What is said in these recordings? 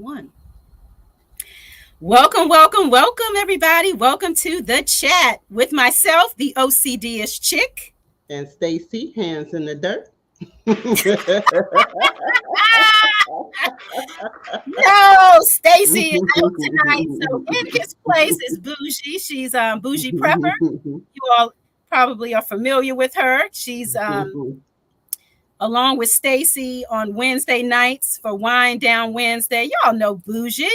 1. Welcome, everybody. Welcome to the chat with myself, the OCD-ish chick. And Stacy, hands in the dirt. No, Stacy is out tonight. So in his place is Bougie. She's Bougie Prepper. You all probably are familiar with her. She's along with Stacy on Wednesday nights for Wine Down Wednesday. Y'all know Bougie.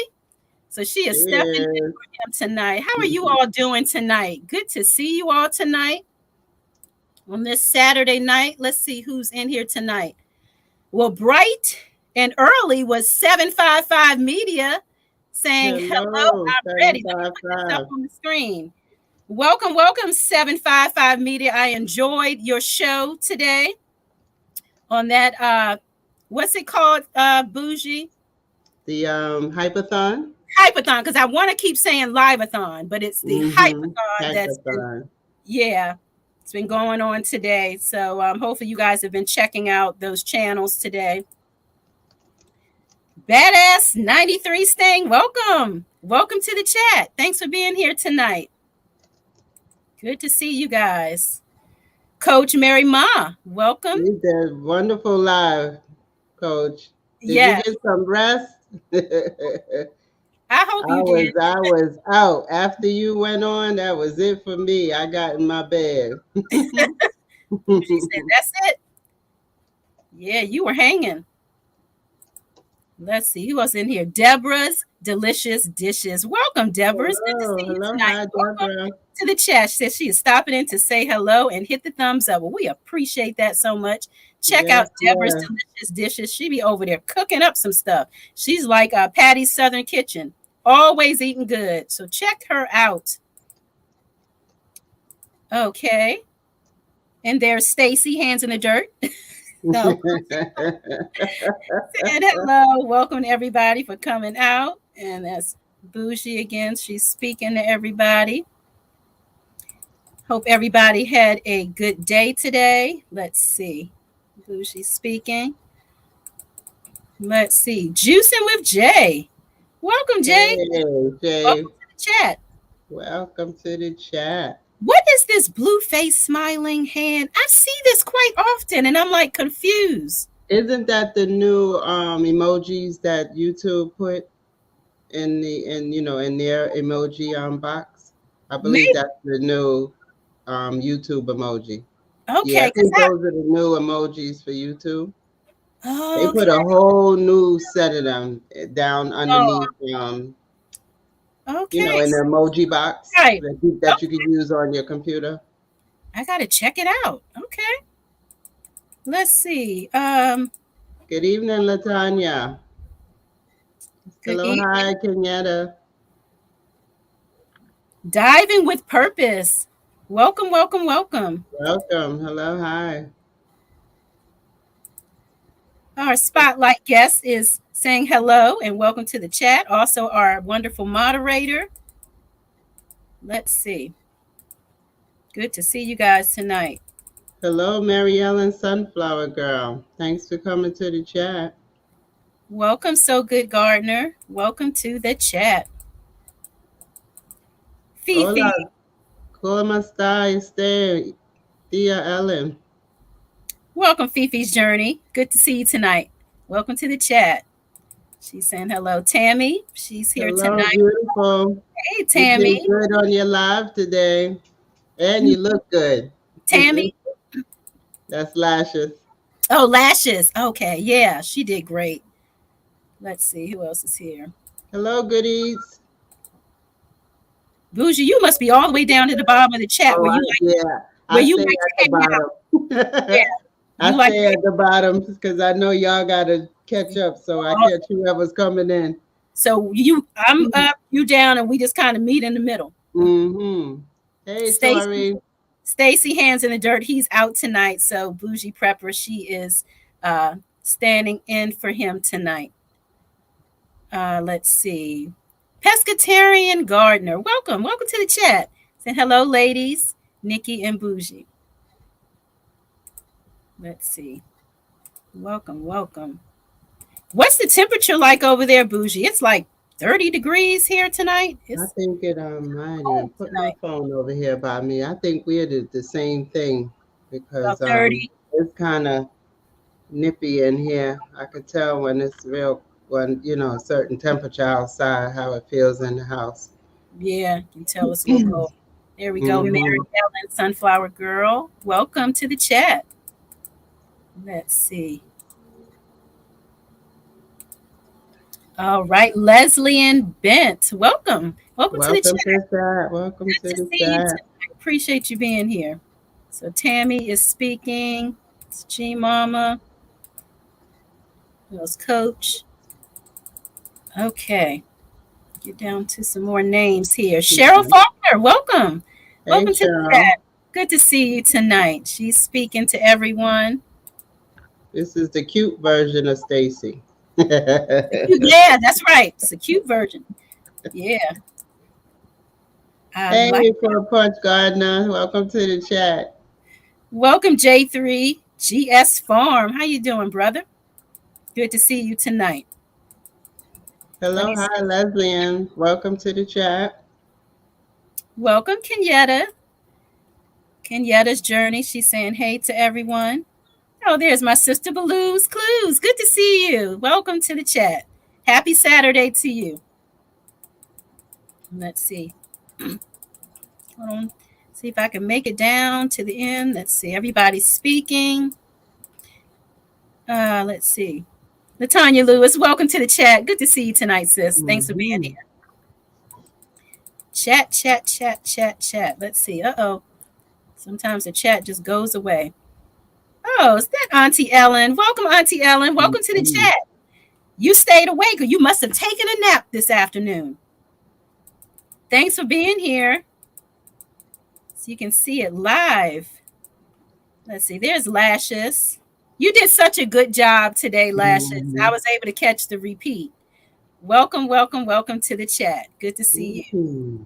So she is stepping in for him tonight. How are you all doing tonight? Good to see you all tonight on this Saturday night. Let's see who's in here tonight. Well, bright and early was 755 Media saying, hello, I'm ready. Let me put this up on the screen. Welcome, 755 Media. I enjoyed your show today on that, what's it called, Bougie? The Hypathon? Hypathon, because I want to keep saying Live-a-thon, but it's the Hypathon that's been, it's been going on today. So hopefully you guys have been checking out those channels today. Badass 93 Sting, welcome to the chat. Thanks for being here tonight. Good to see you guys. Coach Mary Ma, welcome. You did wonderful live, Coach. Did you get some rest? I hope you did. I was out. After you went on, that was it for me. I got in my bed. She said, that's it. Yeah, you were hanging. Let's see who else in here. Deborah's Delicious Dishes. Welcome, Deborah. It's good to see you tonight. Welcome to the chat. She says she is stopping in to say hello and hit the thumbs up. Well, we appreciate that so much. Check out Deborah's Delicious Dishes. She be over there cooking up some stuff. She's like Patty's Southern Kitchen, always eating good. So check her out. Okay. And there's Stacy, hands in the dirt. No. And hello, welcome to everybody for coming out. And that's Bougie again. She's speaking to everybody. Hope everybody had a good day today. Let's see. Bougie speaking. Let's see. Juicing with Jay. Welcome, Jay. Hey, Jay. Welcome to the chat. Welcome to the chat. What is this blue face smiling hand? I see this quite often and I'm like confused. Isn't that the new emojis that YouTube put in their emoji box? I believe that's the new YouTube emoji. Okay. Yeah, I think those are the new emojis for YouTube. Oh, they put a whole new set of them down underneath in the emoji box that you can use on your computer. I gotta check it out. Okay. Let's see. Good evening, Latanya. Hello, hi, Kenyatta. Diving with Purpose. Welcome. Welcome. Hello, hi. Our spotlight guest is saying hello and welcome to the chat. Also, our wonderful moderator. Let's see. Good to see you guys tonight. Hello, Mary Ellen Sunflower Girl. Thanks for coming to the chat. Welcome, So Good Gardner. Welcome to the chat. Fifi. Hola. ¿Cómo está usted, Tia Ellen? Welcome, Fifi's Journey. Good to see you tonight. Welcome to the chat. She's saying hello. Tammy, she's here tonight. Beautiful. Hey, Tammy. You did good on your live today. And you look good. Tammy. That's Lashes. Oh, Lashes. Okay, yeah, she did great. Let's see, who else is here? Hello, goodies. Bougie, you must be all the way down to the bottom of the chat where you like to hang out. Yeah. I stay at the bottom because I know y'all gotta catch up, so I catch whoever's coming in. So I'm up, you down, and we just kind of meet in the middle. Mm-hmm. Hey, Tori. Stacy, hands in the dirt. He's out tonight, so Bougie Prepper, she is standing in for him tonight. Let's see. Pescatarian Gardner, welcome to the chat. Say hello, ladies, Nikki and Bougie. Let's see. Welcome. What's the temperature like over there, Bougie? It's like 30 degrees here tonight. I It's think it might even cold put my tonight. phone over here by me. I think we're the same thing because About 30. it's kind of nippy in here. I could tell when it's real when a certain temperature outside how it feels in the house. Yeah, you can tell it's a little cold. There we go. Mary Hmm. Ellen, Sunflower Girl. Welcome to the chat. Let's see. All right, Leslie and Bent. Welcome. Welcome to the Welcome chat. to that. Welcome Good to to the see you chat. tonight. Appreciate you being here. So Tammy is speaking. It's G Mama. Who else? Coach. Okay. Get down to some more names here. Cheryl Mhm. Faulkner, welcome. Hey, Welcome to the Cheryl. chat. Good to see you tonight. She's speaking to everyone. This is the cute version of Stacy. Yeah, that's right. It's a cute version. Yeah, I like. Hey, for a punch Gardner. Welcome to the chat. Welcome, J3 GS Farm. How you doing, brother? Good to see you tonight. Let Hello, me see. hi, Leslie. Welcome to the chat. Welcome, Kenyatta. Kenyatta's journey. She's saying hey to everyone. Oh, there's my sister Baloo's Clues. Good to see you. Welcome to the chat. Happy Saturday to you. Let's see. Hold on. See if I can make it down to the end. Let's see. Everybody's speaking. Let's see. Latanya Lewis, welcome to the chat. Good to see you tonight, sis. Thanks for being Hmm. here. Chat, chat, chat, chat, chat. Let's see. Uh-oh. Sometimes the chat just goes away. Oh, is that Auntie Ellen? Welcome, Auntie Ellen. Welcome to the Hmm. chat. You stayed awake or you must have taken a nap this afternoon. Thanks for being here. So you can see it live. Let's see. There's Lashes. You did such a good job today, Lashes. I Hmm. was able to catch the repeat. Welcome, welcome, welcome to the chat. Good to see you. Hmm.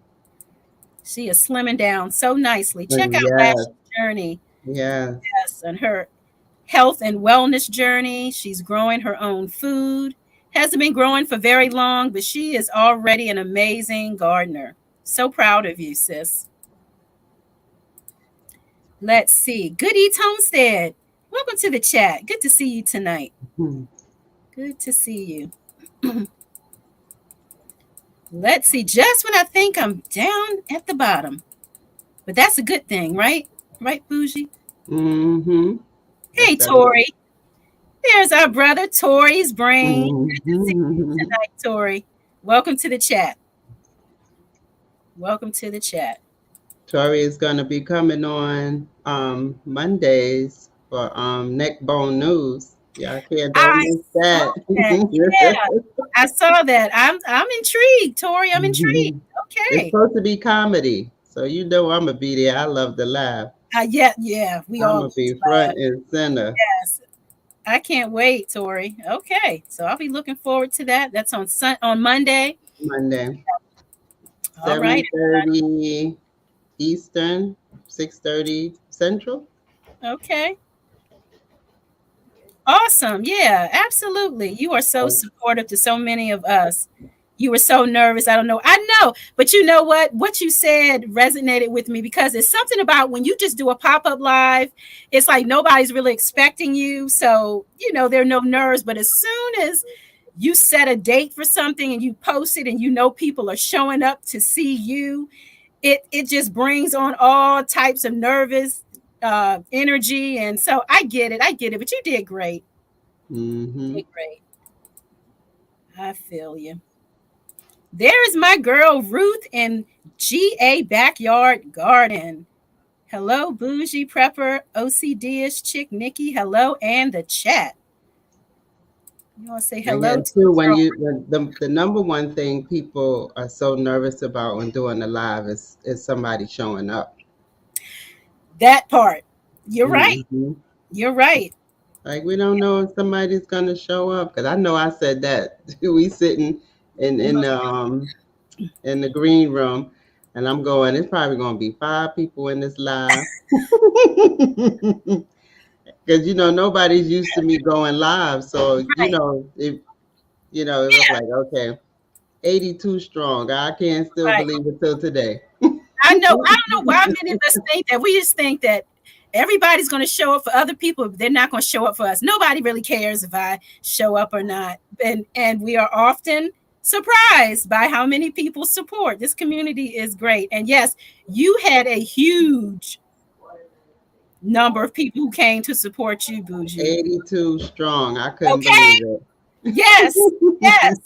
She is slimming down so nicely. Check out Yes, Lashes' journey. yes. Yes, and her health and wellness journey. She's growing her own food. Hasn't been growing for very long, but she is already an amazing gardener. So proud of you, sis. Let's see. Good Eats Homestead. Welcome to the chat. Good to see you tonight. Hmm. Good to see you. Let's see. Just when I think I'm down at the bottom. But that's a good thing, right? Right, Bougie? Hmm. Yes, Hey, that is. Tori. There's our brother, Tori's brain. Good to see you Hmm. tonight, Tori. Welcome to the chat. Welcome to the chat. Tori is going to be coming on Mondays for Neck Bone News. Y'all can't don't I miss saw that. that. Yeah, I saw that. I'm intrigued, Tori. I'm intrigued. It's Okay. supposed to be comedy, so you know I'm gonna be there. I love to laugh. Yeah. We I'm all gonna be love. front and center. Yes. I can't wait, Tori. Okay. So I'll be looking forward to that. That's on Monday. Monday, All right. 7:30 Eastern, 6:30 Central. Okay. Awesome. Yeah, absolutely. You are so supportive to so many of us. You were so nervous. I don't know. I know, but you know what? What you said resonated with me because it's something about when you just do a pop up live, it's like nobody's really expecting you. So, there are no nerves. But as soon as you set a date for something and you post it and people are showing up to see you, it just brings on all types of nervous energy. And so I get it. But you did great. Mm-hmm. You did great. I feel you. There is my girl Ruth in GA Backyard Garden. Hello, Bougie Prepper, OCD-ish Chick Nikki. Hello, and the chat. You want to say And hello yeah, to too, the when girl? the number one thing people are so nervous about when doing a live is somebody showing up. That part. You're right. Hmm. You're right. Like we don't know if somebody's gonna show up because I know I said that. We sitting in the green room, and I'm going. It's probably gonna be 5 people in this live because nobody's used to me going live. So Right. You know, it was like, okay, 82 strong. I can't still believe it till today. I know. I don't know why many of us think that. We just think that everybody's going to show up for other people. They're not going to show up for us. Nobody really cares if I show up or not. And we are often surprised by how many people support. This community is great. And yes, you had a huge number of people who came to support you, Bougie. 82 strong. I couldn't believe it. Yes, yes.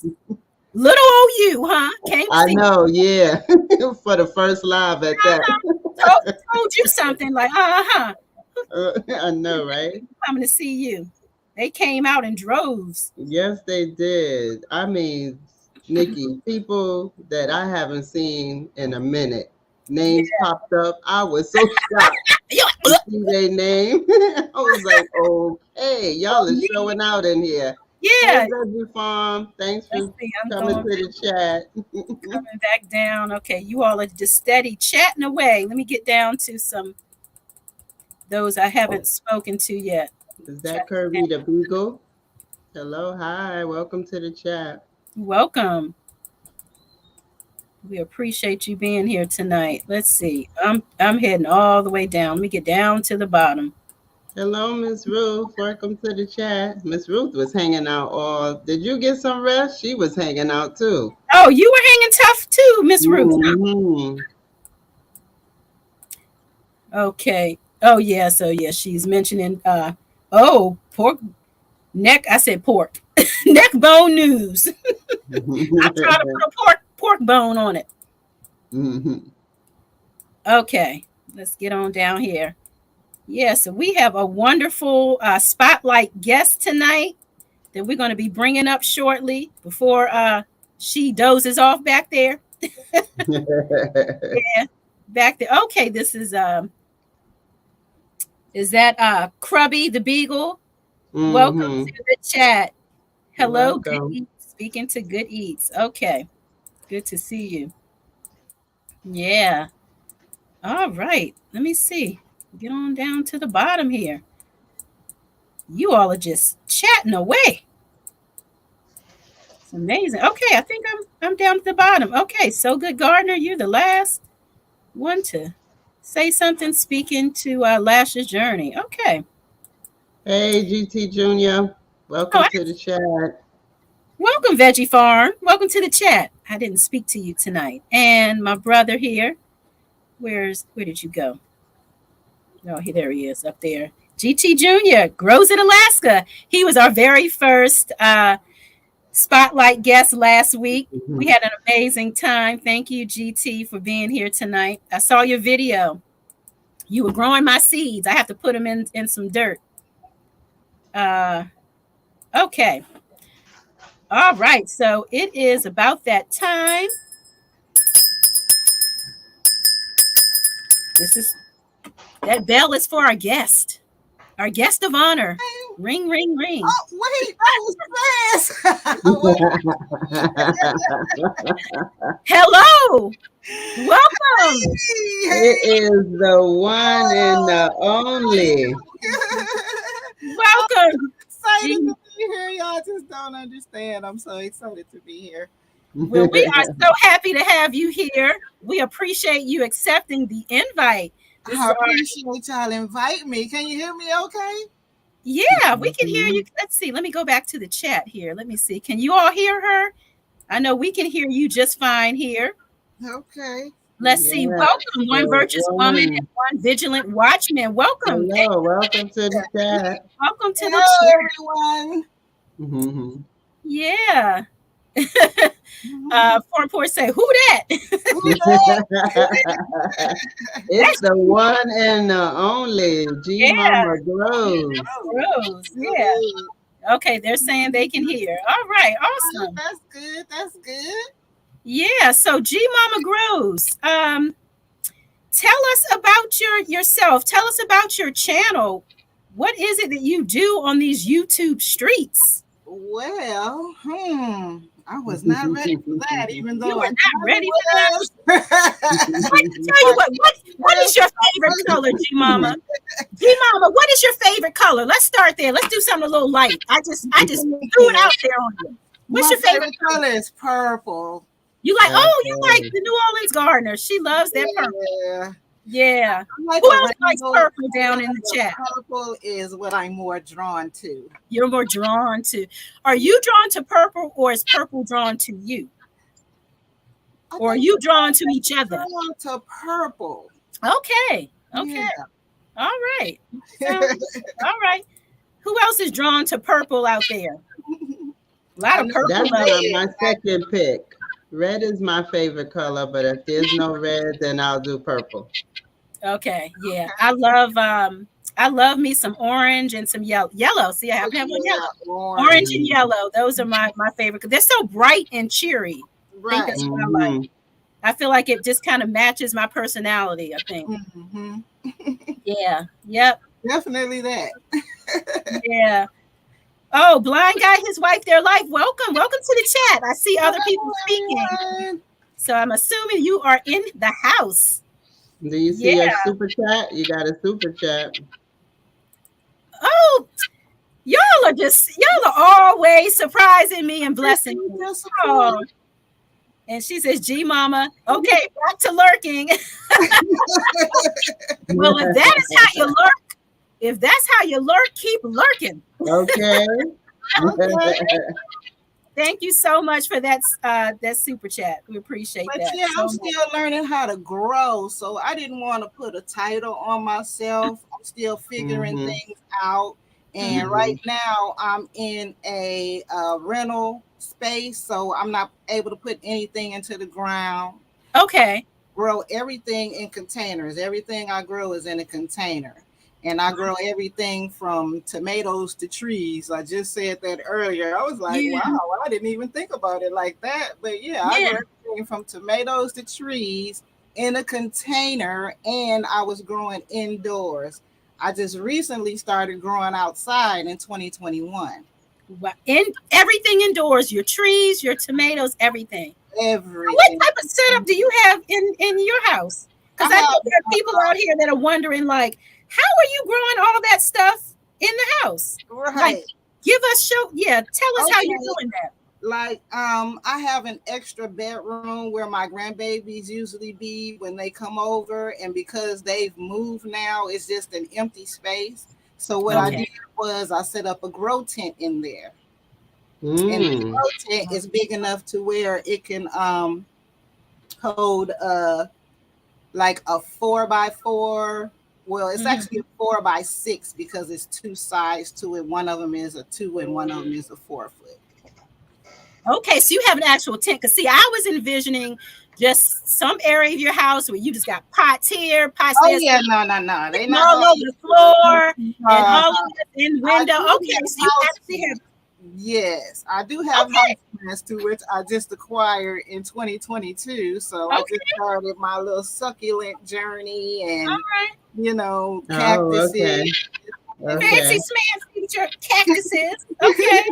Little old you, huh? Came I know, yeah. For the first live at that. Told you something like, I know, right? Coming to see you. They came out in droves. Yes, they did. I mean, Nikki, people that I haven't seen in a minute. Names popped up. I was so shocked to see their name. I was like, oh, hey, y'all are showing out in here. Yeah. Hey, Veggie Farm. Thanks for coming to the chat. Coming back down. Okay, you all are just steady chatting away. Let me get down to those I haven't spoken to yet. Is that Kirby the Beagle? Hello, hi, welcome to the chat. Welcome. We appreciate you being here tonight. Let's see. I'm heading all the way down. Let me get down to the bottom. Hello, Miss Ruth. Welcome to the chat. Miss Ruth was hanging out all. Did you get some rest? She was hanging out too. Oh, you were hanging tough too, Miss Ruth. Mm-hmm. Okay. Oh yeah. So yeah, she's mentioning. Pork neck. I said pork. Neck bone news. I'm trying to put a pork bone on it. Mm-hmm. Okay, let's get on down here. Yeah, so we have a wonderful spotlight guest tonight that we're going to be bringing up shortly before she dozes off back there. Yeah, back there. Okay, this is that Krubby the Beagle? Mm-hmm. Welcome to the chat. Hello, Good Eats. Speaking to Good Eats. Okay, good to see you. Yeah. All right. Let me see. Get on down to the bottom here. You all are just chatting away. It's amazing. Okay, I think I'm down at the bottom. Okay, So Good Gardner, you're the last one to say something speaking to Lash's journey. Okay. Hey, GT Junior. Welcome to the chat. Welcome, Veggie Farm. Welcome to the chat. I didn't speak to you tonight. And my brother here. Where did you go? Oh, there he is up there. GT Junior, grows in Alaska. He was our very first spotlight guest last week. Mm-hmm. We had an amazing time. Thank you, GT, for being here tonight. I saw your video. You were growing my seeds. I have to put them in some dirt. Okay. All right. So it is about that time. That bell is for our guest of honor. Ring, ring, ring. Oh, wait, that was fast. Hello. Welcome. It is the one and the only. Welcome. Excited to be here. Y'all just don't understand. I'm so excited to be here. Well, we are so happy to have you here. We appreciate you accepting the invite. I appreciate y'all invite me. Can you hear me okay? Yeah, we can hear you. Let's see. Let me go back to the chat here. Let me see. Can you all hear her? I know we can hear you just fine here. Okay. Let's see. Welcome, one virtuous woman and one vigilant watchman. Welcome. Hello, welcome to the chat. Welcome to the chat, everyone. Mm-hmm. Yeah. Poor say, who that? It's the one and the only G Mama Grows. Yeah. Okay, they're saying they can hear. All right, awesome. That's good. That's good. Yeah. So G Mama Grows. Tell us about yourself. Tell us about your channel. What is it that you do on these YouTube streets? Well, I was not ready for that, even though you were not ready for that. Tell you what is your favorite color, G Mama? G Mama, what is your favorite color? Let's start there. Let's do something a little light. I just threw it out there on you. What's My your favorite color is purple. You like? Oh, you like Okay. the New Orleans Gardener. She loves that purple. Yeah. Yeah. I like Who a else likes rainbow purple down in the color. chat? Purple is what I'm more drawn to. You're more drawn to. Are you drawn to purple, or is purple drawn to you? I Or are think you drawn to each I'm other? drawn to purple. Okay. Okay. Yeah. All right. All right. Who else is drawn to purple out there? A lot of purple. That's love. my second pick. Red is my favorite color, but if there's no red, then I'll do purple. Okay. Yeah. I love me some orange and some yellow. Yellow. See, I happen to have one yellow. Orange and yellow. Those are my favorite. They're so bright and cheery. I think that's what I like. I feel like it just kind of matches my personality, I think. Mm-hmm. Yeah. Yep. Definitely that. Yeah. Oh, blind guy, his wife, their life. Welcome. Welcome to the chat. I see other people speaking. So I'm assuming you are in the house. Do you see a super chat? You got a super chat. Oh, y'all are always surprising me and blessing me. Oh. And she says, G Mama. Okay, back to lurking. Well, if that is how you lurk, keep lurking. Okay. Thank you so much for that super chat. We appreciate that. Yeah, so I'm still learning how to grow, so I didn't want to put a title on myself. I'm still figuring things out. And right now I'm in a rental space, so I'm not able to put anything into the ground. Okay. Grow everything in containers. Everything I grow is in a container. And I grow everything from tomatoes to trees. I just said that earlier. I was like, wow, I didn't even think about it like that. But I grow everything from tomatoes to trees in a container, and I was growing indoors. I just recently started growing outside in 2021. Everything indoors, your trees, your tomatoes, everything. Everything. What type of setup do you have in your house? Because I know there are people out here that are wondering, like, how are you growing all that stuff in the house? Right. Like, tell us how you're doing that. Like, I have an extra bedroom where my grandbabies usually be when they come over, and because they've moved now, it's just an empty space. So what I did was I set up a grow tent in there. And the grow tent is big enough to where it can hold like a 4x4. Well, it's actually a 4x6 because it's two sides to it. One of them is a 2 and one of them is a 4 foot. Okay, so you have an actual tent. Because see, I was envisioning just some area of your house where you just got pots here, pots there. Yeah, no. They not all over the floor and all of it in window. Okay, so you actually have. Yes, I do have house plants to which I just acquired in 2022. So I just started my little succulent journey and cactuses. Fancy smancy your cactuses. Okay.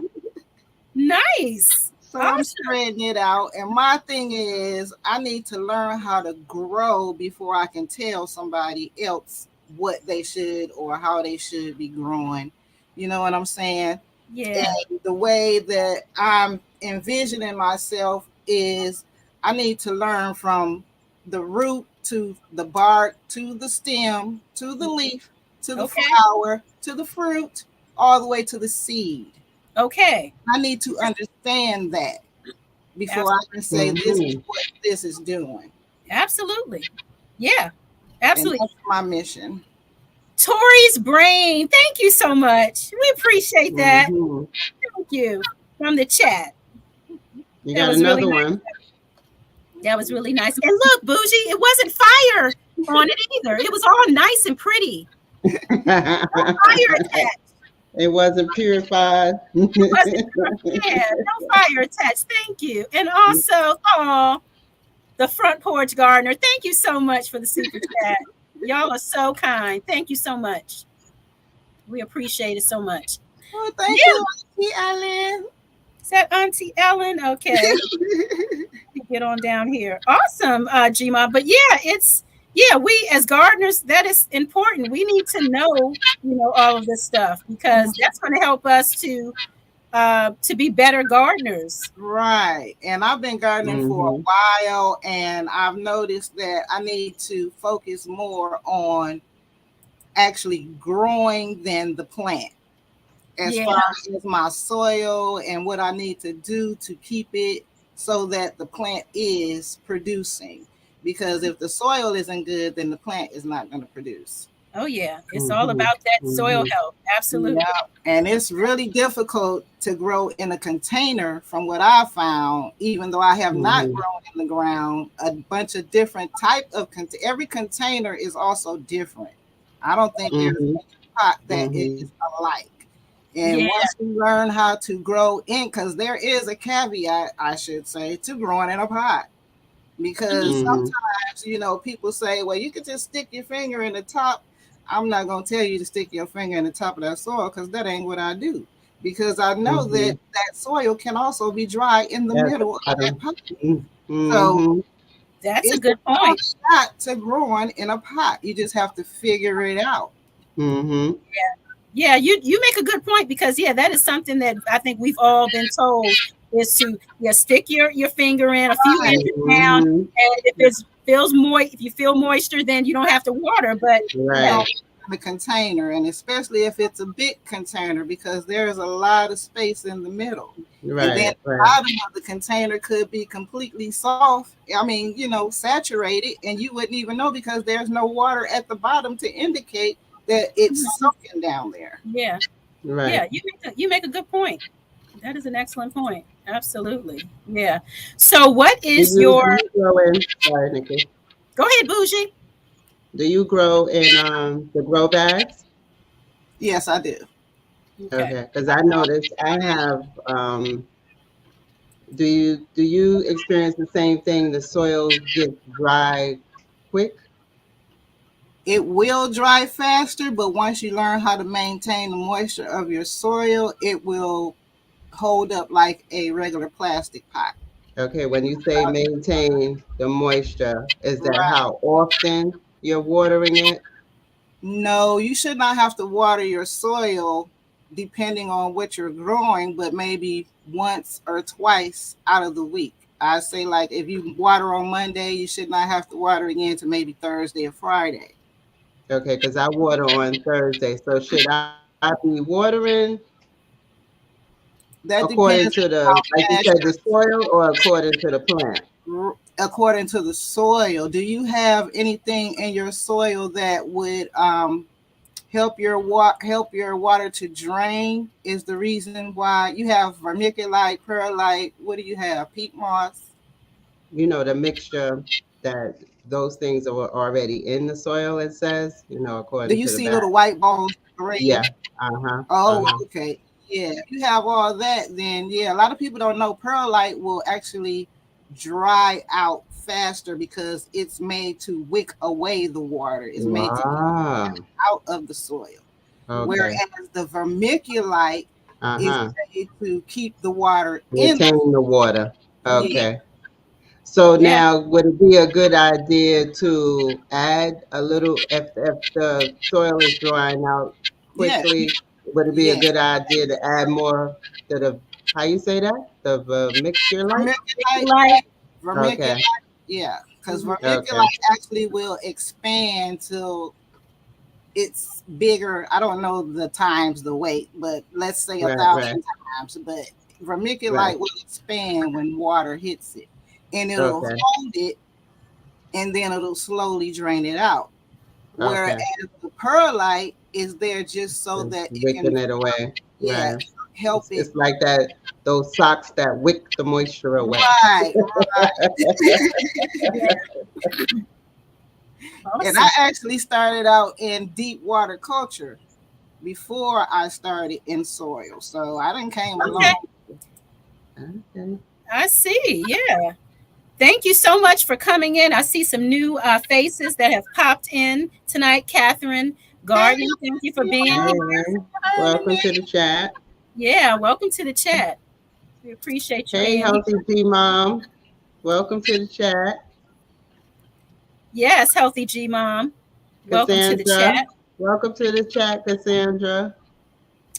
Nice. So I'm spreading it out. And my thing is I need to learn how to grow before I can tell somebody else what they should or how they should be growing. You know what I'm saying? Yeah. And the way that I'm envisioning myself is I need to learn from the root to the bark to the stem to the leaf to the flower to the fruit all the way to the seed. Okay. I need to understand that before I can say this is what this is doing. Absolutely. Yeah. Absolutely. And that's my mission. Tori's brain. Thank you so much. We appreciate that. Thank you. From the chat. You got another one. That was really nice. And look, Bougie, it wasn't fire on it either. It was all nice and pretty. No fire attached. It wasn't purified. No fire attached. Thank you. And also, the front porch gardener. Thank you so much for the super chat. Y'all are so kind. Thank you so much. We appreciate it so much. Oh, thank you, Auntie Ellen. Is that Auntie Ellen? Okay. Get on down here. Awesome, Gma. But we as gardeners, that is important. We need to know, all of this stuff because that's going to help us to to be better gardeners. Right. And I've been gardening for a while, and I've noticed that I need to focus more on actually growing than the plant. As far as my soil and what I need to do to keep it so that the plant is producing. Because if the soil isn't good, then the plant is not going to produce. Oh, yeah. It's all about that soil health. Absolutely. Yeah. And it's really difficult to grow in a container from what I found, even though I have not grown in the ground, a bunch of different type of every container is also different. I don't think there's a pot that is alike. And once you learn how to grow in, because there is a caveat, I should say, to growing in a pot. Because sometimes, you know, people say, well, you can just stick your finger in the top. I'm not going to tell you to stick your finger in the top of that soil, because that ain't what I do. Because I know that soil can also be dry in the middle of that pot. So that's a good point. Shot to growing in a pot. You just have to figure it out. Yeah, you make a good point, because that is something that I think we've all been told is to stick your finger in a few inches down, and if it feels moist, if you feel moisture, then you don't have to water. But the container, and especially if it's a big container, because there's a lot of space in the middle. And then the bottom of the container could be completely soft. I mean, you know, saturated, and you wouldn't even know because there's no water at the bottom to indicate that it's soaking down there. Yeah. You make a good point. That is an excellent point. Absolutely. Yeah. So what is your sorry, Nikki. Go ahead, Bougie. Do you grow in the grow bags? Yes, I do. Okay, because I noticed I have do you experience the same thing? The soil gets dry quick? It will dry faster, but once you learn how to maintain the moisture of your soil, it will hold up like a regular plastic pot. Okay, when you say maintain the moisture, is that how often you're watering it? No, you should not have to water your soil depending on what you're growing, but maybe once or twice out of the week. I say, like, if you water on Monday, you should not have to water again to maybe Thursday or Friday. Okay, because I water on Thursday. So should I be watering that according to the, like you said, the soil, or according to the plant? According to the soil. Do you have anything in your soil that would help your water to drain? Is the reason why you have vermiculite, perlite? What do you have? Peat moss? You know, the mixture that those things are already in the soil, it says, you know, according to the Do you see little white balls? Yeah. Okay. Yeah. If you have all that, then a lot of people don't know perlite will actually dry out faster because it's made to wick away the water. It's made to get out of the soil. Whereas the vermiculite is made to keep the water retain the water. Okay. So now, would it be a good idea to add a little, if the soil is drying out quickly, would it be a good idea to add more to the, how you say that? The vermiculite? Vermiculite. Yeah, because vermiculite actually will expand till it's bigger. I don't know the times, the weight, but let's say 1,000 times. But vermiculite will expand when water hits it. And it'll hold it, and then it'll slowly drain it out. Whereas the perlite is there just so that it can it away. Help it. It's like that, those socks that wick the moisture away. Right. And I actually started out in deep water culture before I started in soil. So I done came along. Okay. I see. Yeah. Thank you so much for coming in. I see some new faces that have popped in tonight. Catherine Garden, thank you for being here. Welcome to the chat. Yeah, welcome to the chat. We appreciate you. Hey, Healthy G Mom. Welcome to the chat. Yes, Healthy G Mom. Welcome to the chat. Welcome to the chat, Cassandra.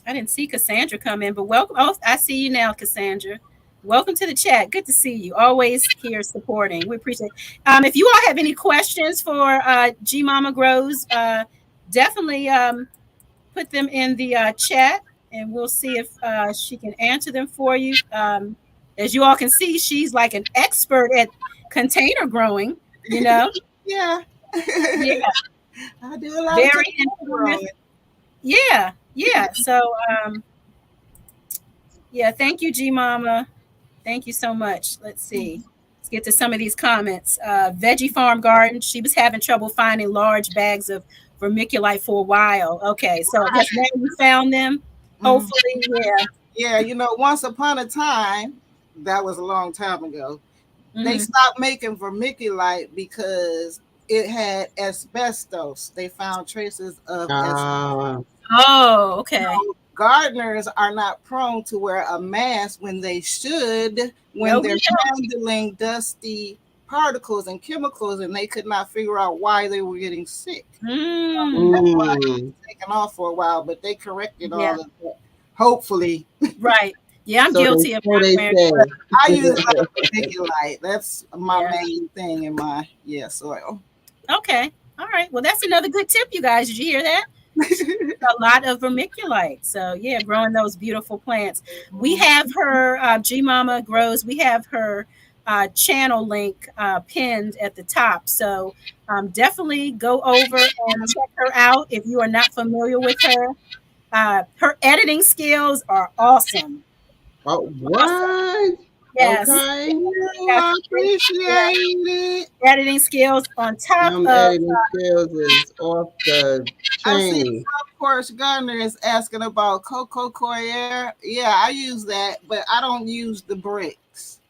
I didn't see Cassandra come in, but welcome. Oh, I see you now, Cassandra. Welcome to the chat. Good to see you. Always here supporting. We appreciate it. If you all have any questions for G Mama Grows, definitely put them in the chat, and we'll see if she can answer them for you. As you all can see, she's like an expert at container growing, you know? Yeah. Yeah. I do a lot Very of informative. Yeah. Yeah. So, yeah, thank you, G Mama. Thank you so much. Let's see. Let's get to some of these comments. Veggie Farm Garden. She was having trouble finding large bags of vermiculite for a while. Okay, so I guess now you found them. Hopefully, yeah. Yeah, you know, once upon a time, that was a long time ago, they stopped making vermiculite because it had asbestos. They found traces of asbestos. Oh, okay. So gardeners are not prone to wear a mask when they should, when they're handling dusty particles and chemicals, and they could not figure out why they were getting sick. That's why it was taken off for a while, but they corrected all of that. Hopefully. Right. Yeah, I'm guilty of that. I use vermiculite. That's my main thing in my soil. Okay. All right. Well, that's another good tip, you guys. Did you hear that? A lot of vermiculite. So yeah, growing those beautiful plants. We have her G Mama Grows. We have her channel link pinned at the top. So definitely go over and check her out if you are not familiar with her. Her editing skills are awesome. Oh, what? Yes. Okay. I appreciate it. Editing skills on top of editing skills is off the chain. I see of course Gardner is asking about Coco Coir. Yeah, I use that, but I don't use the bricks.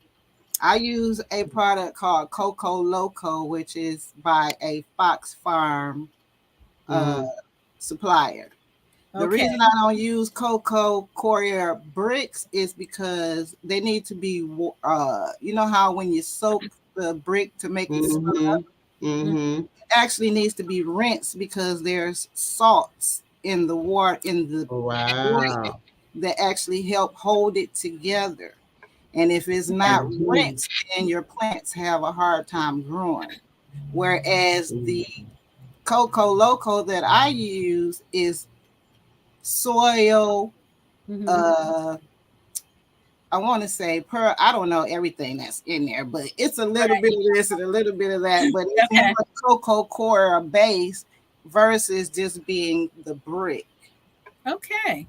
I use a product called Coco Loco, which is by a Fox Farm supplier. The reason I don't use Coco Coir bricks is because they need to be, you know how when you soak the brick to make it smooth, it actually needs to be rinsed because there's salts in the water, in the brick that actually help hold it together. And if it's not rinsed, then your plants have a hard time growing. Whereas the Coco Loco that I use is soil, I want to say I don't know everything that's in there, but it's a little bit of this and a little bit of that, but it's more Coco Coir base versus just being the brick. Okay.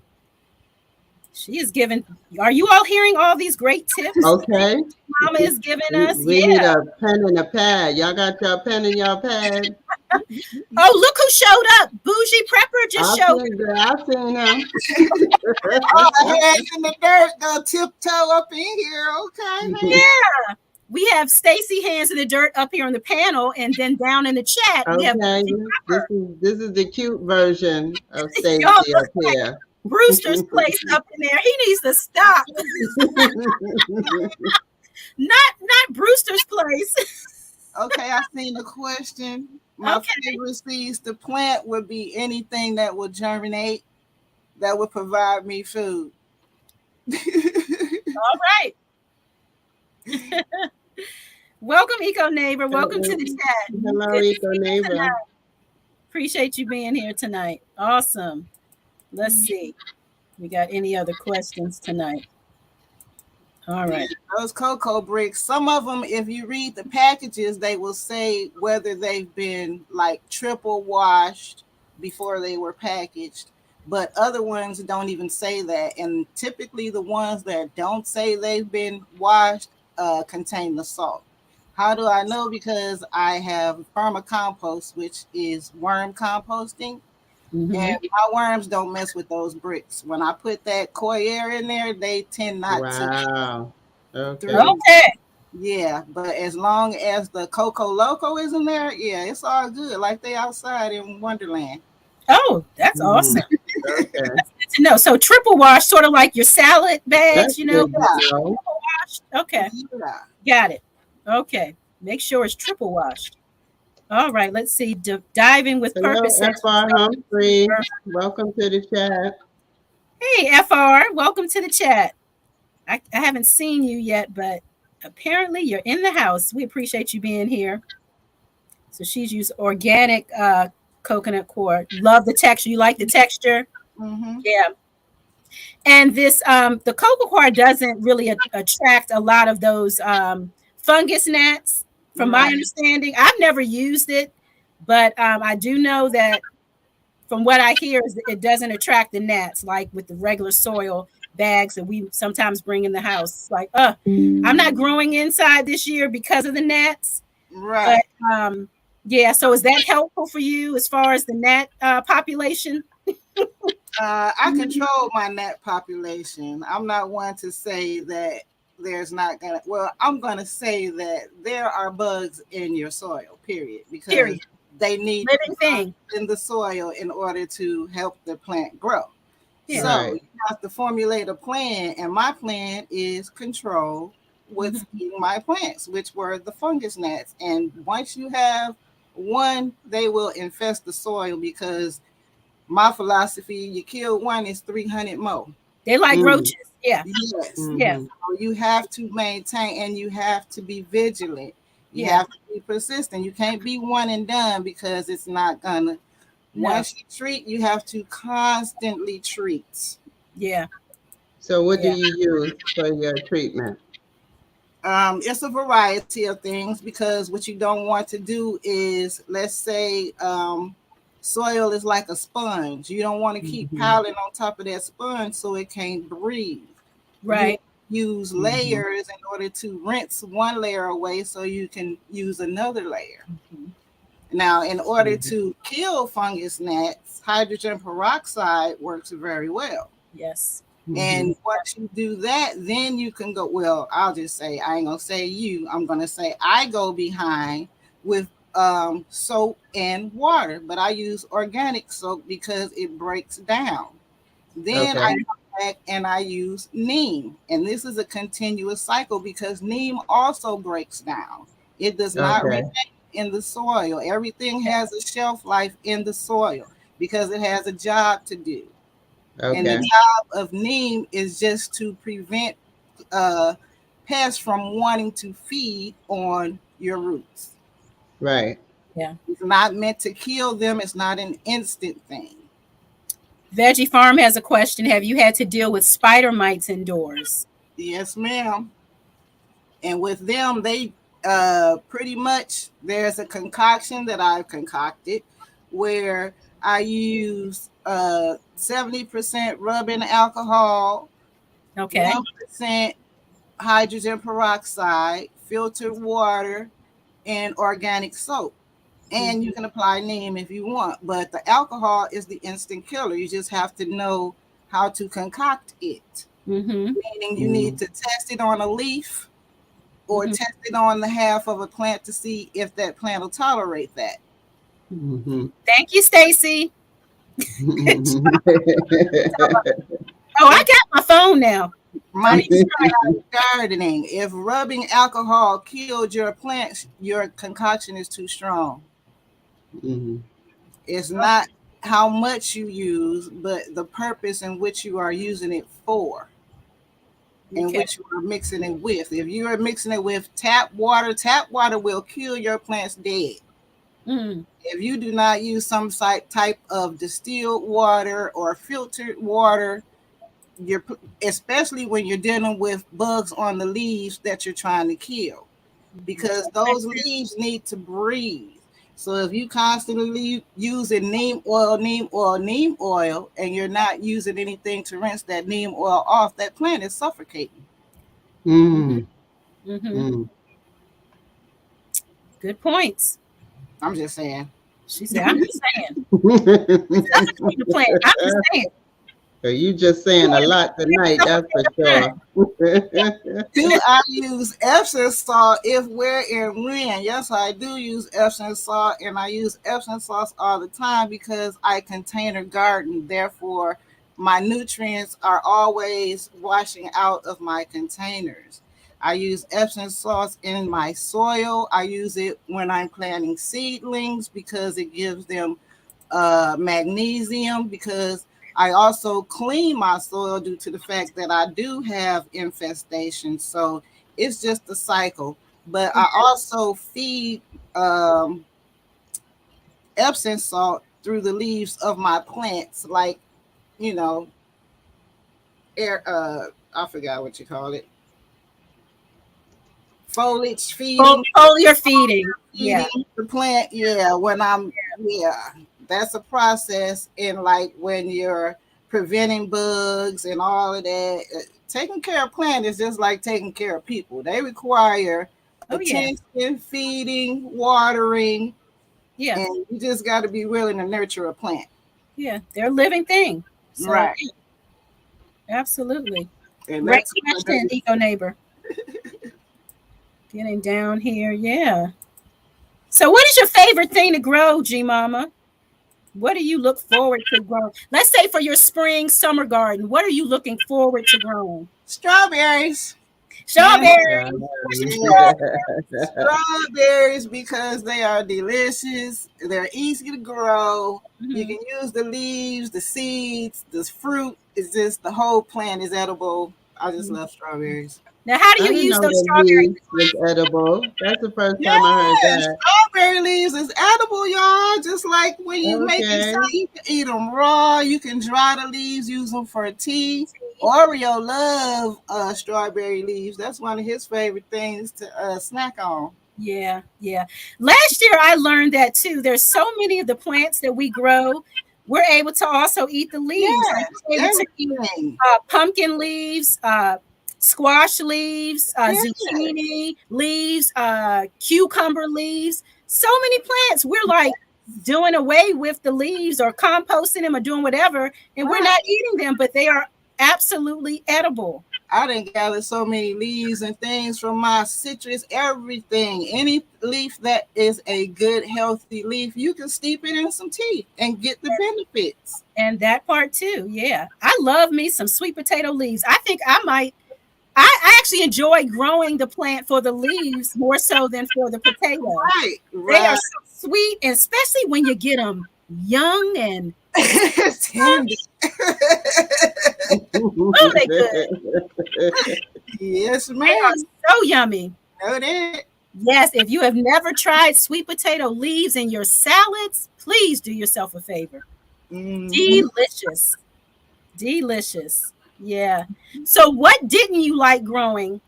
She is giving. Are you all hearing all these great tips? Okay. Mama is giving us. We need a pen and a pad. Y'all got your pen and your pad? Oh, look who showed up. Bougie Prepper just showed up. I've seen him. All the hands in the dirt go tiptoe up in here. Okay. Yeah. We have Stacy Hands in the Dirt up here on the panel, and then down in the chat, we have this is the cute version of Stacy up here. Brewster's Place up in there. He needs to stop. not Brewster's Place. Okay, I seen the question. My favorite seeds to plant would be anything that would germinate, that would provide me food. All right. Welcome, Eco Neighbor. Welcome to the chat. Hello, Eco Neighbor. Appreciate you being here tonight. Awesome. Let's see. We got any other questions tonight? All right. Those cocoa bricks, some of them, if you read the packages, they will say whether they've been like triple washed before they were packaged, but other ones don't even say that. And typically the ones that don't say they've been washed contain the salt. How do I know? Because I have vermicompost, which is worm composting. And my worms don't mess with those bricks. When I put that Coir in there, they tend not to. Okay. Yeah, but as long as the Coco Loco is in there, yeah, it's all good. Like they outside in Wonderland. Oh, that's awesome. Okay. That's good to know. So triple wash, sort of like your salad bags, triple washed. Okay. Yeah. Got it. Okay. Make sure it's triple washed. All right, let's see. Diving with purpose. Humphrey. Welcome to the chat. Hey, FR, welcome to the chat. I haven't seen you yet, but apparently you're in the house. We appreciate you being here. So she's used organic coconut coir. Love the texture. You like the texture? Mm-hmm. Yeah. And this the cocoa coir doesn't really attract a lot of those fungus gnats, from my Right. understanding. I've never used it, but I do know that from what I hear is that it doesn't attract the gnats like with the regular soil bags that we sometimes bring in the house. It's like, I'm not growing inside this year because of the gnats. But Right. yeah, so is that helpful for you as far as the gnat population? I control my gnat population. I'm not one to say that there's not gonna. Well, I'm gonna say that there are bugs in your soil. Period. Because Period. they need Living thing. in the soil in order to help the plant grow. Yeah. So Right. you have to formulate a plan, and my plan is control what's eating my plants, which were the fungus gnats. And once you have one, they will infest the soil because my philosophy, you kill one, is 300 more. They like Mm. roaches. Yeah. Yes. Yeah. Mhm. So you have to maintain and you have to be vigilant. You Yeah. have to be persistent. You can't be one and done because it's not gonna. No. Once you treat, you have to constantly treat. Yeah. So what do Yeah. you use for your treatment? It's a variety of things because what you don't want to do is, let's say, soil is like a sponge. You don't want to keep Mhm. piling on top of that sponge so it can't breathe. Right. You use layers in order to rinse one layer away so you can use another layer. Now, in order to kill fungus gnats, hydrogen peroxide works very well. Yes. And once you do that, then you can go. Well, I'll just say, I ain't gonna say you. I'm gonna say I go behind with soap and water, but I use organic soap because it breaks down. Then I Okay. come back and I use neem, and this is a continuous cycle because neem also breaks down. It does not Okay. remain in the soil. Everything has a shelf life in the soil because it has a job to do. And the Okay. job of neem is just to prevent pests from wanting to feed on your roots. Right. Yeah. It's not meant to kill them. It's not an instant thing. Veggie Farm has a question. Have you had to deal with spider mites indoors? Yes, ma'am. And with them, they pretty much, there's a concoction that I've concocted where I use 70% rubbing alcohol, Okay. 1% hydrogen peroxide, filtered water, and organic soap. And you can apply neem if you want, but the alcohol is the instant killer. You just have to know how to concoct it. Mm-hmm. Meaning you need to test it on a leaf or test it on the half of a plant to see if that plant will tolerate that. Mhm. Thank you, Stacy. Oh, I got my phone now. Money gardening. If rubbing alcohol killed your plants, your concoction is too strong. Mhm. It's not how much you use, but the purpose in which you are using it for, and Okay. which you are mixing it with. If you are mixing it with tap water will kill your plants dead. Mm. If you do not use some type of distilled water or filtered water, you're, especially when you're dealing with bugs on the leaves that you're trying to kill, because those leaves need to breathe. So if you constantly using neem oil, and you're not using anything to rinse that neem oil off, that plant is suffocating. Mm. Mm-hmm. Mm. Good points. I'm just saying. She said, I'm just saying. Suffocate the plant. I'm just saying. So you just saying a lot tonight, that's for sure. Do I use Epsom salt if, where, and when? Yes, I do use Epsom salt, and I use Epsom salt all the time because I container garden. Therefore, my nutrients are always washing out of my containers. I use Epsom salts in my soil. I use it when I'm planting seedlings because it gives them magnesium, because I also clean my soil due to the fact that I do have infestation. So it's just a cycle. But I also feed Epsom salt through the leaves of my plants, like, you know, air I forgot what you call it. Foliage feeding. Foliar feeding. Yeah. The plant. Yeah. That's a process. And like when you're preventing bugs and all of that, taking care of plants is just like taking care of people. They require attention, feeding, watering. Yeah. And you just got to be willing to nurture a plant. Yeah. They're a living thing. So, right. Absolutely. And great question, Eco Neighbor. Getting down here. Yeah. So what is your favorite thing to grow, G Mama? What do you look forward to growing? Let's say for your spring summer garden, what are you looking forward to growing? Strawberries. Strawberries. Strawberries, because they are delicious. They're easy to grow. Mm-hmm. You can use the leaves, the seeds, the fruit. It's just the whole plant is edible. I just love strawberries. Now, how do you use those strawberries? It's edible. That's the first time I heard that. Strawberry leaves is edible, y'all. Just like when you make it, you can eat them raw. You can dry the leaves, use them for tea. Oreo love strawberry leaves. That's one of his favorite things to snack on. Yeah, yeah. Last year, I learned that too. There's so many of the plants that we grow. We're able to also eat the leaves. Yeah, eat, pumpkin leaves, squash leaves, zucchini leaves, cucumber leaves. So many plants. We're like doing away with the leaves or composting them or doing whatever, and we're not eating them, but they are absolutely edible. I didn't gather so many leaves and things from my citrus, everything. Any leaf that is a good, healthy leaf, you can steep it in some tea and get the benefits. And that part too, yeah. I love me some sweet potato leaves. I think I actually enjoy growing the plant for the leaves more so than for the potato. Right. They are so sweet, and especially when you get them young and candy. Oh, they good. Yes, ma'am. They are so yummy. Know that. Yes, if you have never tried sweet potato leaves in your salads, please do yourself a favor. Mm-hmm. Delicious. Delicious. Yeah. So what didn't you like growing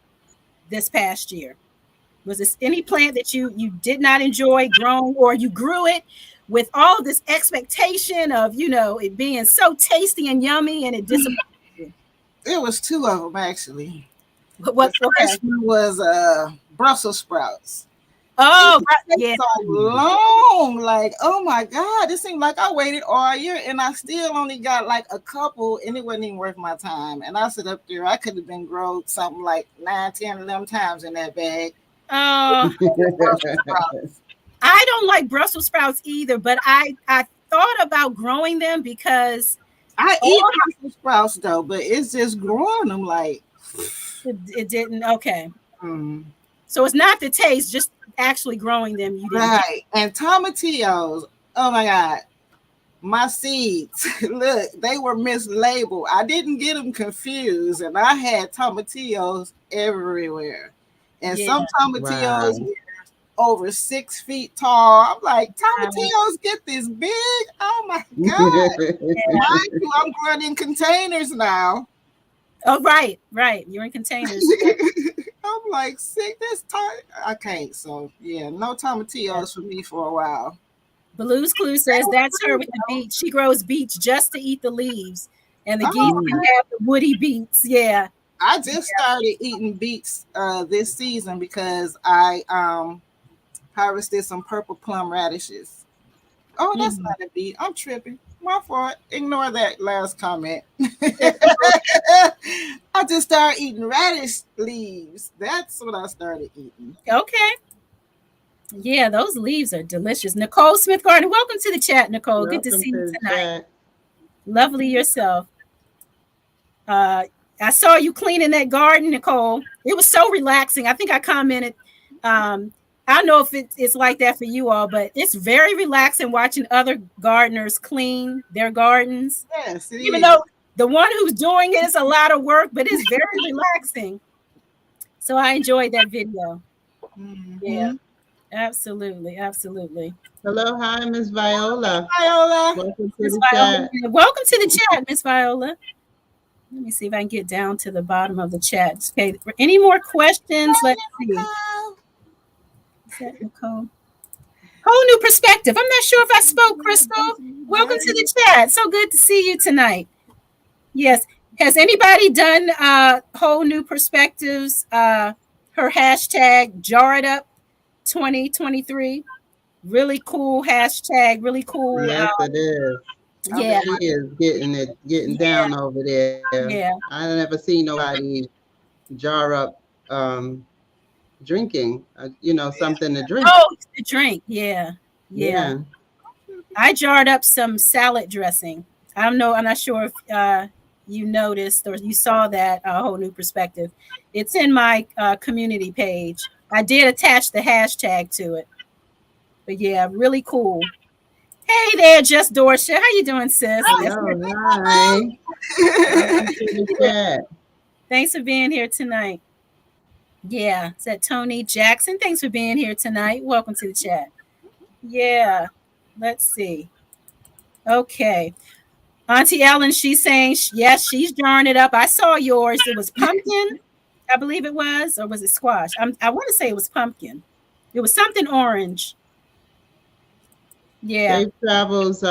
this past year? Was this any plant that you did not enjoy growing, or you grew it with all this expectation of, it being so tasty and yummy, and it disappointed you? There was two of them, actually. What the first one was Brussels sprouts. Oh, yeah. So long. Like, oh my God, it seemed like I waited all year and I still only got like a couple, and it wasn't even worth my time. And I sit up there, I could have been grown something like 9, 10, 11 times in that bag. Oh, I don't like Brussels sprouts either, but I thought about growing them because I eat Brussels sprouts though, but it's just growing them like it didn't. Okay. So it's not the taste, just actually growing them. You didn't. Right. And tomatillos, oh my God, my seeds, look, they were mislabeled. I didn't get them confused, and I had tomatillos everywhere. And some tomatillos were over 6 feet tall. I'm like, tomatillos get this big? Oh my God. I'm growing in containers now. Oh, right. You're in containers. I'm like, sick, this time I can't. So yeah, no tomatillos for me for a while. Blue's Clue says that's her with the beets. She grows beets just to eat the leaves, and the geese can have the woody beets. Yeah. I just started eating beets this season because I harvested some purple plum radishes. Oh, that's not a beet. I'm tripping. My fault. Ignore that last comment. I just started eating radish leaves. That's what I started eating. Okay. Yeah, those leaves are delicious. Nicole Smith Garden, welcome to the chat, Nicole. Good to see you tonight. Lovely yourself. I saw you cleaning that garden, Nicole. It was so relaxing. I think I commented I don't know if it's like that for you all, but it's very relaxing watching other gardeners clean their gardens. Yes, it Even is. though the one who's doing it is a lot of work, but it's very relaxing. So I enjoyed that video. Mhm. Yeah, absolutely, absolutely. Hello, hi, Miss Viola. Viola. Welcome to Miss the Viola, chat. welcome to the chat, Miss Viola. Let me see if I can get down to the bottom of the chat. Okay, any more questions? Let's see. Is that Nicole? Whole new perspective. I'm not sure if I spoke, Crystal. Welcome to the chat. So good to see you tonight. Yes. Has anybody done whole new perspectives? Her hashtag jarred up 2023. Really cool hashtag. Really cool. Yes, it is. Yeah. She is getting down over there. Yeah. I never seen nobody jar up drinking, something to drink. Oh, the drink. Yeah. Yeah. Yeah. I jarred up some salad dressing. I don't know. I'm not sure if you noticed or you saw that whole new perspective. It's in my community page. I did attach the hashtag to it. But yeah, really cool. Hey there, Just Dorsha. How you doing, sis? Hello, hi. Welcome to the chat. Thanks for being here tonight. Yeah, is that Tony Jackson? Thanks for being here tonight. Welcome to the chat. Yeah, let's see. Okay. Auntie Ellen, she's saying, yes, she's jarring it up. I saw yours. It was pumpkin, I believe it was, or was it squash? I want to say it was pumpkin. It was something orange. Yeah. Safe travels,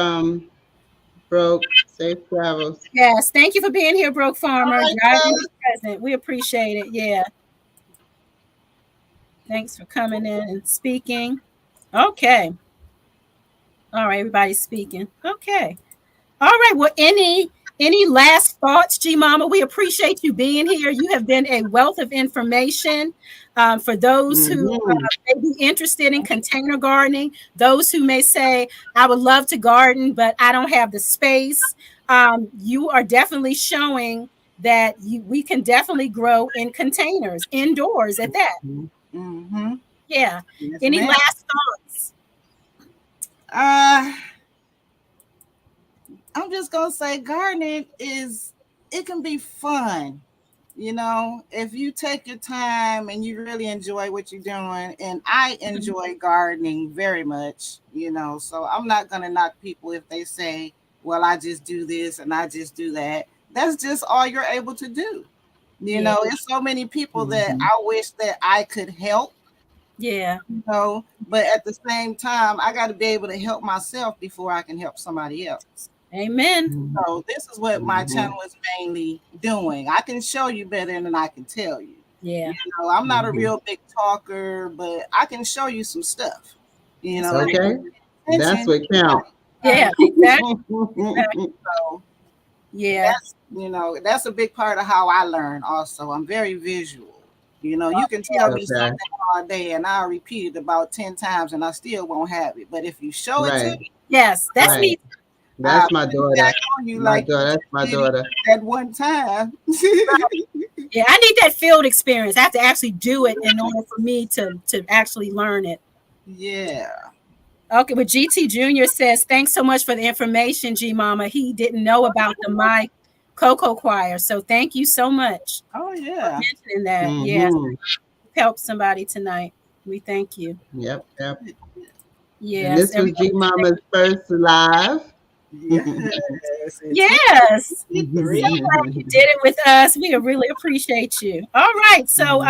Broke. Safe travels. Yes, thank you for being here, Broke Farmer. Right, Driving is present. We appreciate it. Yeah. Thanks for coming in and speaking. Okay. All right, everybody's speaking. Okay. All right. Well, any last thoughts, G Mama? We appreciate you being here. You have been a wealth of information for those who may be interested in container gardening. Those who may say, "I would love to garden, but I don't have the space." You are definitely showing that we can definitely grow in containers indoors. At that, yeah. Yes, Any ma'am. last thoughts? I'm just gonna say gardening it can be fun, if you take your time and you really enjoy what you're doing. And I enjoy gardening very much, so I'm not gonna knock people if they say, well, I just do this and I just do that. That's just all you're able to do. It's so many people that I wish that I could help. Yeah. But at the same time, I got to be able to help myself before I can help somebody else. Amen. So this is what my channel is mainly doing. I can show you better than I can tell you. Yeah. I'm not a real big talker, but I can show you some stuff. Okay. That's what counts. Yeah, exactly. So yeah. That's a big part of how I learn also. I'm very visual. You can tell me something all day and I'll repeat it about 10 times and I still won't have it. But if you show it to me, yes, that's me. That's my daughter. That's my daughter. At one time. Yeah, I need that field experience. I have to actually do it in order for me to actually learn it. Yeah. Okay, but GT Jr. says, thanks so much for the information, G Mama. He didn't know about the My Cocoa Choir. So thank you so much. Oh, yeah. For mentioning that. Yes. Help somebody tonight. We thank you. Yep. Yes. And this was G Mama's first live. Yes. So glad you did it with us. We really appreciate you. All right. So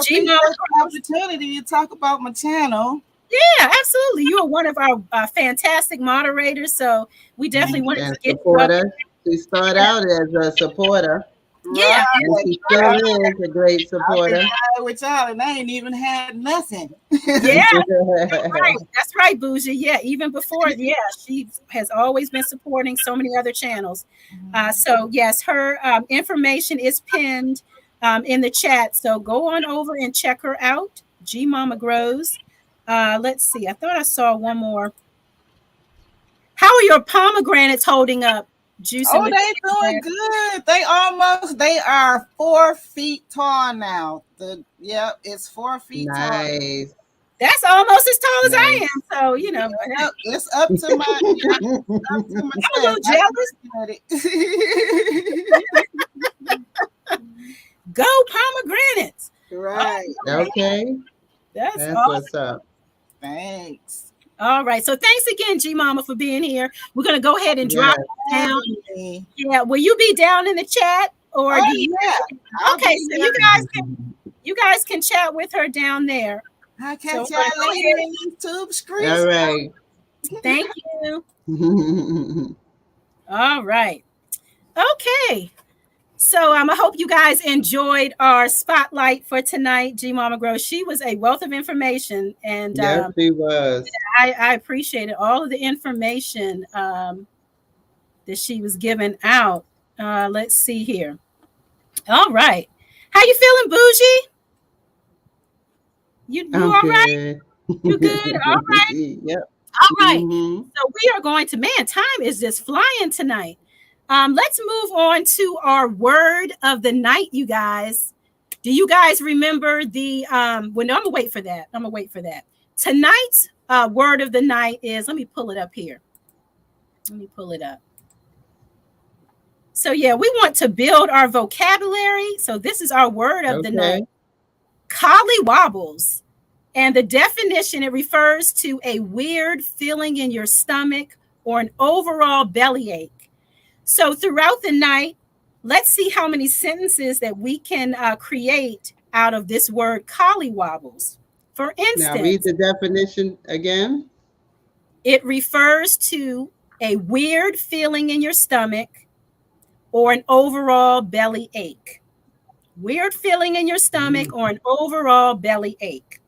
G Mama, opportunity to talk about my channel. Yeah, absolutely. You are one of our fantastic moderators. So we definitely want to get supporter. She started out as a supporter. Yeah, and she still is a great supporter. With y'all, and I ain't even had nothing. Yeah, that's right, Bougie. Yeah, even before, she has always been supporting so many other channels. So yes, her information is pinned in the chat. So go on over and check her out. G Mama Grows. Let's see. I thought I saw one more. How are your pomegranates holding up? Juicy. Oh, they doing good. They are 4 feet tall now. It's 4 feet tall. That's almost as tall as I am. So, you know, It's up to my, up to my I'm a little jealous. Go pomegranates. Right. Okay. That's That's awesome. what's up. Thanks. All right. So thanks again, G Mama, for being here. We're going to go ahead and drop it down. Yeah. Will you be down in the chat? Or do you? Okay. So you guys can chat with her down there. I'll catch y'all later in YouTube screen. All right. Thank you. All right. Okay. So I hope you guys enjoyed our spotlight for tonight. G Mama Grow. She was a wealth of information, and yes, she was. I appreciated all of the information that she was giving out. Let's see here. All right. How you feeling, Bougie? You all right? You good? All right. Yep. All right. So we are going to, man, time is just flying tonight. Let's move on to our word of the night, you guys. Do you guys remember the well, no, I'm gonna wait for that. Tonight's word of the night is, let me pull it up here. Let me pull it up. So yeah, we want to build our vocabulary. So this is our word of the night. Collywobbles. And the definition, it refers to a weird feeling in your stomach or an overall bellyache. So throughout the night, let's see how many sentences that we can create out of this word collywobbles. For instance, now read the definition again. It refers to a weird feeling in your stomach or an overall belly ache. Weird feeling in your stomach or an overall belly ache.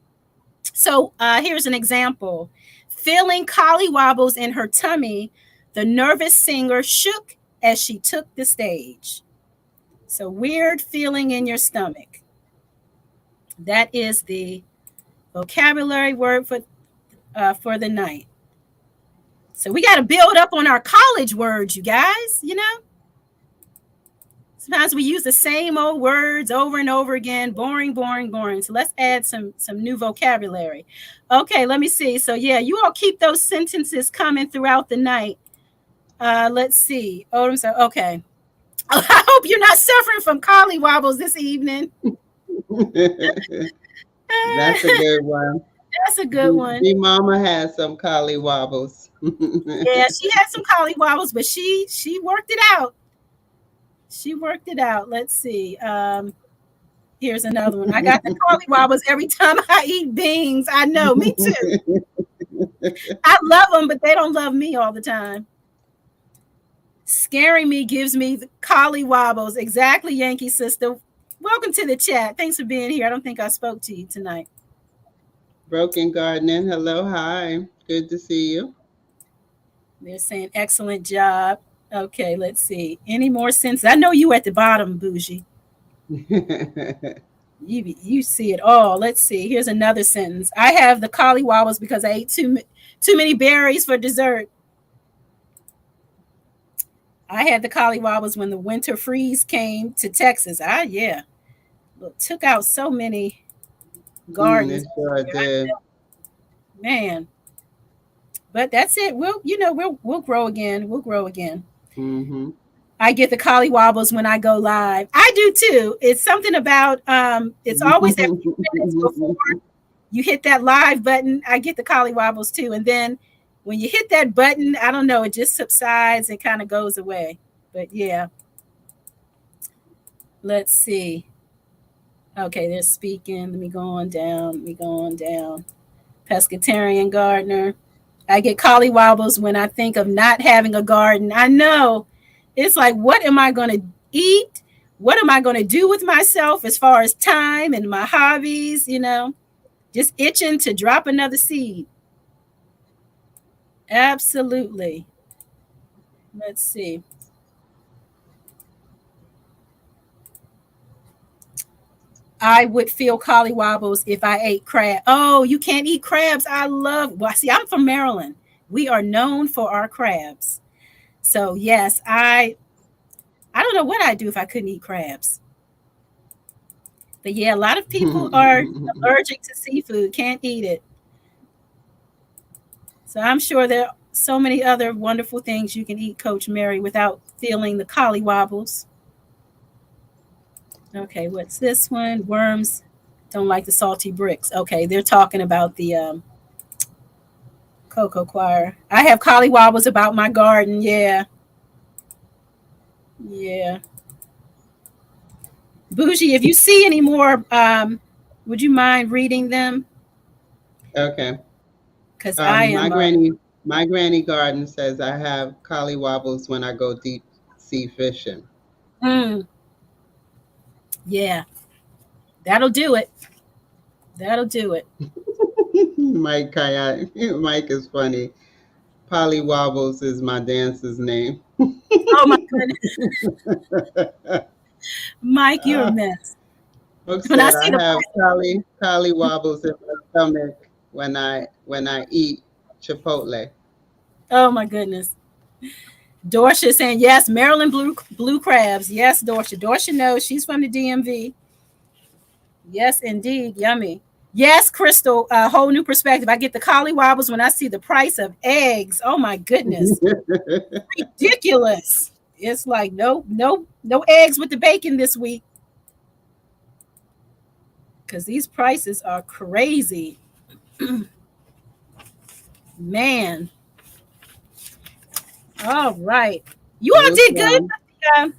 So here's an example. Feeling collywobbles in her tummy, the nervous singer shook as she took the stage. So weird feeling in your stomach. That is the vocabulary word for the night. So we got to build up on our college words, you guys, you know. Sometimes we use the same old words over and over again. Boring, boring, boring. So let's add some new vocabulary. Okay, let me see. So yeah, you all keep those sentences coming throughout the night. Let's see. Okay. I hope you're not suffering from collywobbles this evening. That's a good one. That's a good one. G Mama has some collywobbles. Yeah, she had some collywobbles, but she worked it out. She worked it out. Let's see. Here's another one. I got the collywobbles every time I eat beans. I know, me too. I love them, but they don't love me all the time. Scaring me gives me the collywobbles. Exactly, Yankee sister. Welcome to the chat. Thanks for being here. I don't think I spoke to you tonight. Broken Gardening. Hello, hi. Good to see you. They're saying excellent job. Okay, let's see. Any more sense? I know you at the bottom, Bougie. You see it all. Let's see. Here's another sentence. I have the collywobbles because I ate too many berries for dessert. I had the collywobbles when the winter freeze came to Texas. Yeah. Look, took out so many gardens. Sure did. Man. But that's it. We'll grow again. We'll grow again. Mm-hmm. I get the collywobbles when I go live. I do too. It's something about it's always that few minutes before you hit that live button. I get the collywobbles too. And then when you hit that button, I don't know, it just subsides and kind of goes away. But yeah. Let's see. Okay, they're speaking. Let me go on down. Pescatarian gardener. I get collywobbles when I think of not having a garden. I know. It's like, what am I going to eat? What am I going to do with myself as far as time and my hobbies, you know? Just itching to drop another seed. Absolutely. Let's see. I would feel collywobbles if I ate crab. Oh, you can't eat crabs. Well, see, I'm from Maryland. We are known for our crabs. So yes, I don't know what I'd do if I couldn't eat crabs. But yeah, a lot of people are allergic to seafood, can't eat it. So I'm sure there are so many other wonderful things you can eat, Coach Mary, without feeling the collywobbles. Okay, what's this one? Worms don't like the salty bricks. Okay, they're talking about the Cocoa Choir. I have collywobbles about my garden. Yeah. Yeah. Bougie, if you see any more, would you mind reading them? Okay. Because I am. My granny garden says I have collywobbles when I go deep sea fishing. Yeah, that'll do it. That'll do it. Mike is funny. Polly Wobbles is my dancer's name. Oh my goodness. Mike, you're a mess. Brooke said I have Polly Wobbles in my stomach when I eat Chipotle. Oh my goodness. Dorsha saying yes, Maryland blue crabs. Yes, Dorsha. Dorsha knows she's from the DMV. Yes, indeed. Yummy. Yes, Crystal, a whole new perspective. I get the collywobbles when I see the price of eggs. Oh my goodness. Ridiculous. It's like no eggs with the bacon this week. Because these prices are crazy. Man. All right. You all did good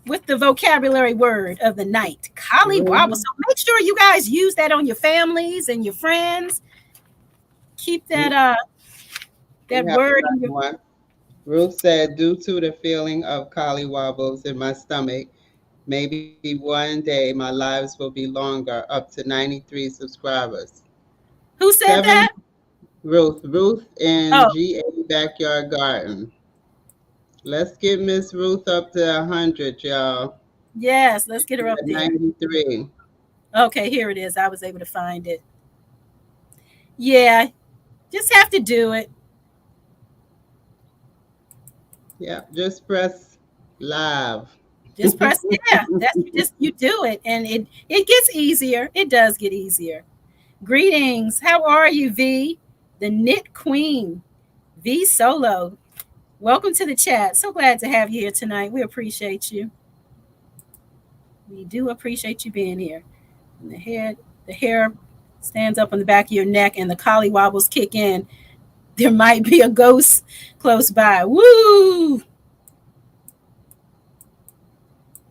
with the vocabulary word of the night. Collywobble. So make sure you guys use that on your families and your friends. Keep that word in your one. Ruth said, due to the feeling of collywobbles in my stomach, maybe one day my lives will be longer, up to 93 subscribers. Who said that? Ruth in GA Backyard Garden. Let's get Miss Ruth up to 100, y'all. Yes, let's get her up there. 93. Okay, here it is. I was able to find it. Yeah, just have to do it. Yeah, just press live. Just press, yeah. You do it, and it gets easier. It does get easier. Greetings. How are you, V? The Knit Queen, V Solo. Welcome to the chat. So glad to have you here tonight. We appreciate you. We do appreciate you being here. And the hair stands up on the back of your neck, and the collywobbles kick in. There might be a ghost close by. Woo!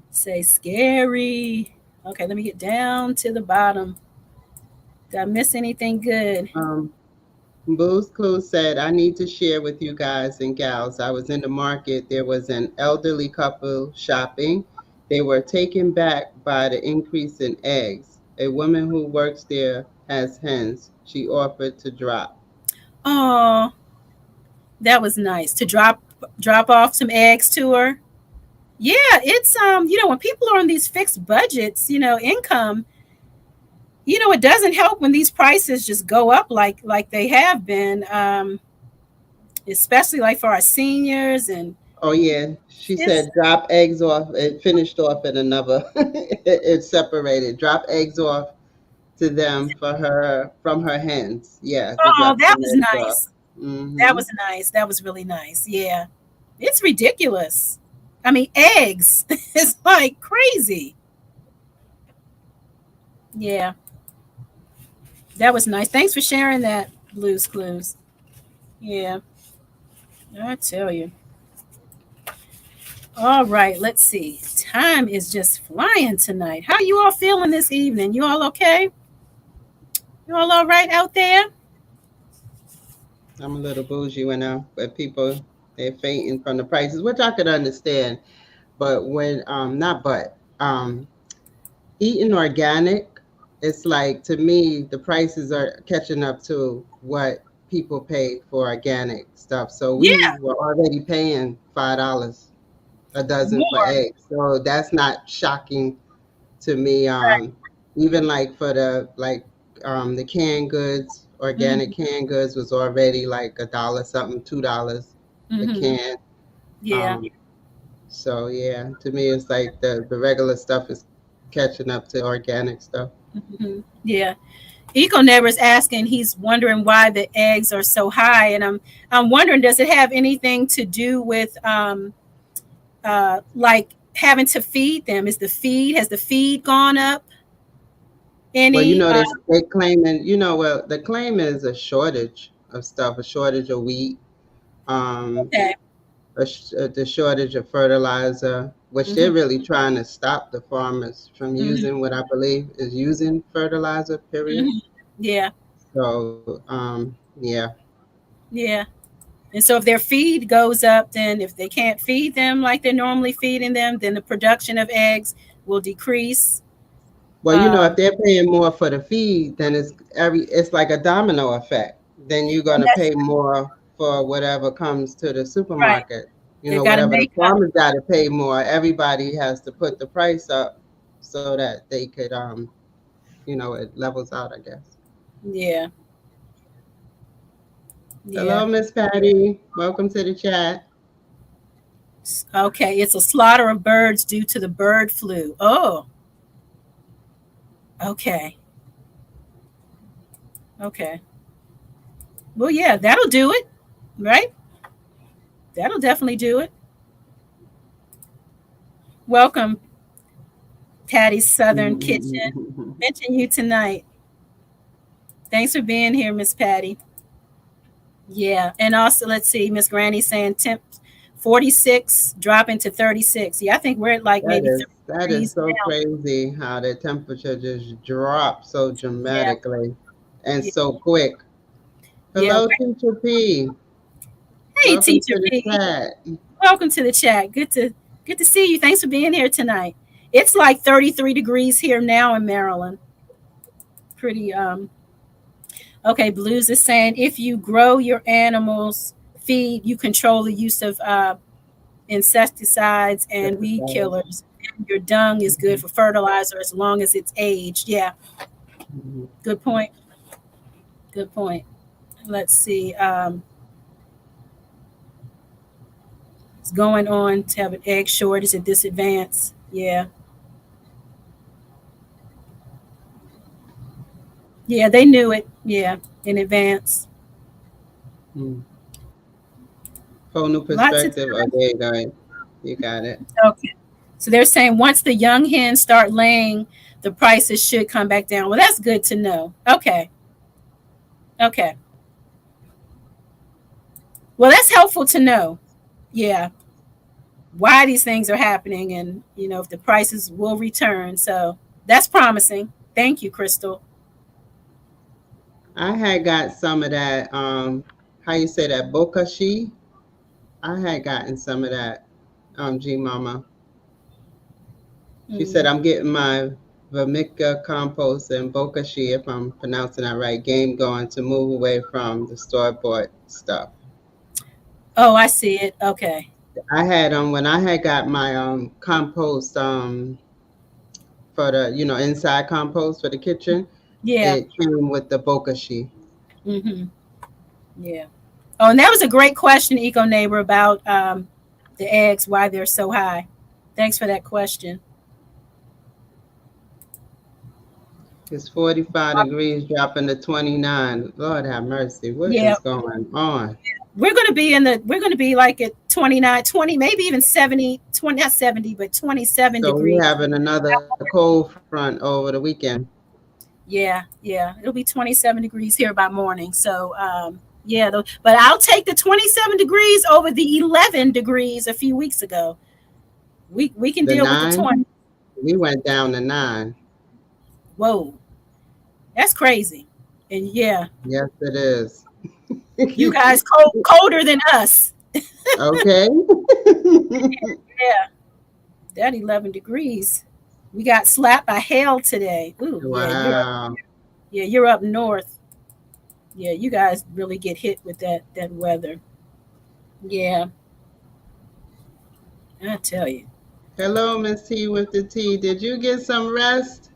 Say scary. Okay, let me get down to the bottom. Did I miss anything good? Boo's Clue said, I need to share with you guys and gals. I was in the market. There was an elderly couple shopping. They were taken back by the increase in eggs. A woman who works there has hens. She offered to drop. Oh, that was nice. To drop off some eggs to her. Yeah, it's when people are on these fixed budgets, income, it doesn't help when these prices just go up like they have been, especially like for our seniors. And oh yeah, she said drop eggs off. It finished off in another. It separated. Drop eggs off to them from her hens. Yeah. Oh, that was nice. Mm-hmm. That was nice. That was really nice. Yeah, it's ridiculous. I mean, eggs. It's like crazy. Yeah. That was nice. Thanks for sharing that, Blues Clues. Yeah. I tell you. All right, let's see. Time is just flying tonight. How you all feeling this evening? You all okay? You all right out there? I'm a little bougie but people, they're fainting from the prices, which I could understand. But when, eating organic, it's like, to me, the prices are catching up to what people pay for organic stuff. So we were already paying $5 a dozen for eggs. So that's not shocking to me. Even like for the canned goods, organic canned goods was already like $1 something, $2 a can. Yeah. So yeah, to me it's like the regular stuff is catching up to organic stuff. Mm-hmm. Yeah. Eco Neighbor's asking, he's wondering why the eggs are so high, and I'm wondering, does it have anything to do with like having to feed them? Has the feed gone up? Well, Any? they claiming, well, the claim is a shortage of stuff, a shortage of wheat, Okay. the shortage of fertilizer, which they're really trying to stop the farmers from using what I believe is using fertilizer, period. Yeah. So, yeah. Yeah. And so if their feed goes up, then if they can't feed them like they're normally feeding them, then the production of eggs will decrease. Well, if they're paying more for the feed, then it's like a domino effect. Then you're going to pay more for whatever comes to the supermarket. Right. Whatever the farmers got to pay more, everybody has to put the price up so that they could, it levels out, I guess. Yeah. Hello, Miss Patty. Welcome to the chat. Okay, it's a slaughter of birds due to the bird flu. Oh. Okay. Okay. Well, yeah, that'll do it, right? That'll definitely do it. Welcome, Patty's Southern Kitchen. Mention you tonight. Thanks for being here, Miss Patty. Yeah, and also let's see, Miss Granny saying temp 46 dropping to 36. Yeah, I think we're at like that is so crazy how the temperature just dropped so dramatically and so quick. Hello, Teacher P. Hey, welcome Teacher P. Welcome to the chat. Good to see you. Thanks for being here tonight. It's like 33 degrees here now in Maryland. Pretty okay, Blues is saying if you grow your animals feed, you control the use of insecticides and weed killers. And your dung is good for fertilizer as long as it's aged. Yeah. Good point. Good point. Let's see. It's going on to have an egg shortage at this advance. Yeah. Yeah, they knew it. Yeah, in advance. Whole new perspective. Oh, there you go. You got it. Okay. So they're saying once the young hens start laying, the prices should come back down. Well, that's good to know. Okay. Okay. Well, that's helpful to know. Yeah. Why these things are happening and, if the prices will return. So that's promising. Thank you, Crystal. I had got some of that, how you say that, bokashi? I had gotten some of that, G Mama. She said, I'm getting my vermica compost and bokashi, if I'm pronouncing that right, game going to move away from the store-bought stuff. Oh, I see it. Okay. I had, when I had got my compost for the, inside compost for the kitchen, it came with the bokashi. Yeah. Oh, and that was a great question, Eco Neighbor, about the eggs, why they're so high. Thanks for that question. It's 45 degrees dropping to 29. Lord have mercy. What is going on? We're going to be like at 29, 20, maybe even 70, 20, not 70, but 27 degrees. So we're having another cold front over the weekend. Yeah. It'll be 27 degrees here by morning. So, but I'll take the 27 degrees over the 11 degrees a few weeks ago. We can deal with the 20. We went down to 9. Whoa. That's crazy. And yeah. Yes, it is. You guys colder than us. Okay. Yeah. That 11 degrees. We got slapped by hail today. Ooh, wow. You're up north. Yeah, you guys really get hit with that weather. Yeah. I tell you. Hello, Miss T with the T. Did you get some rest?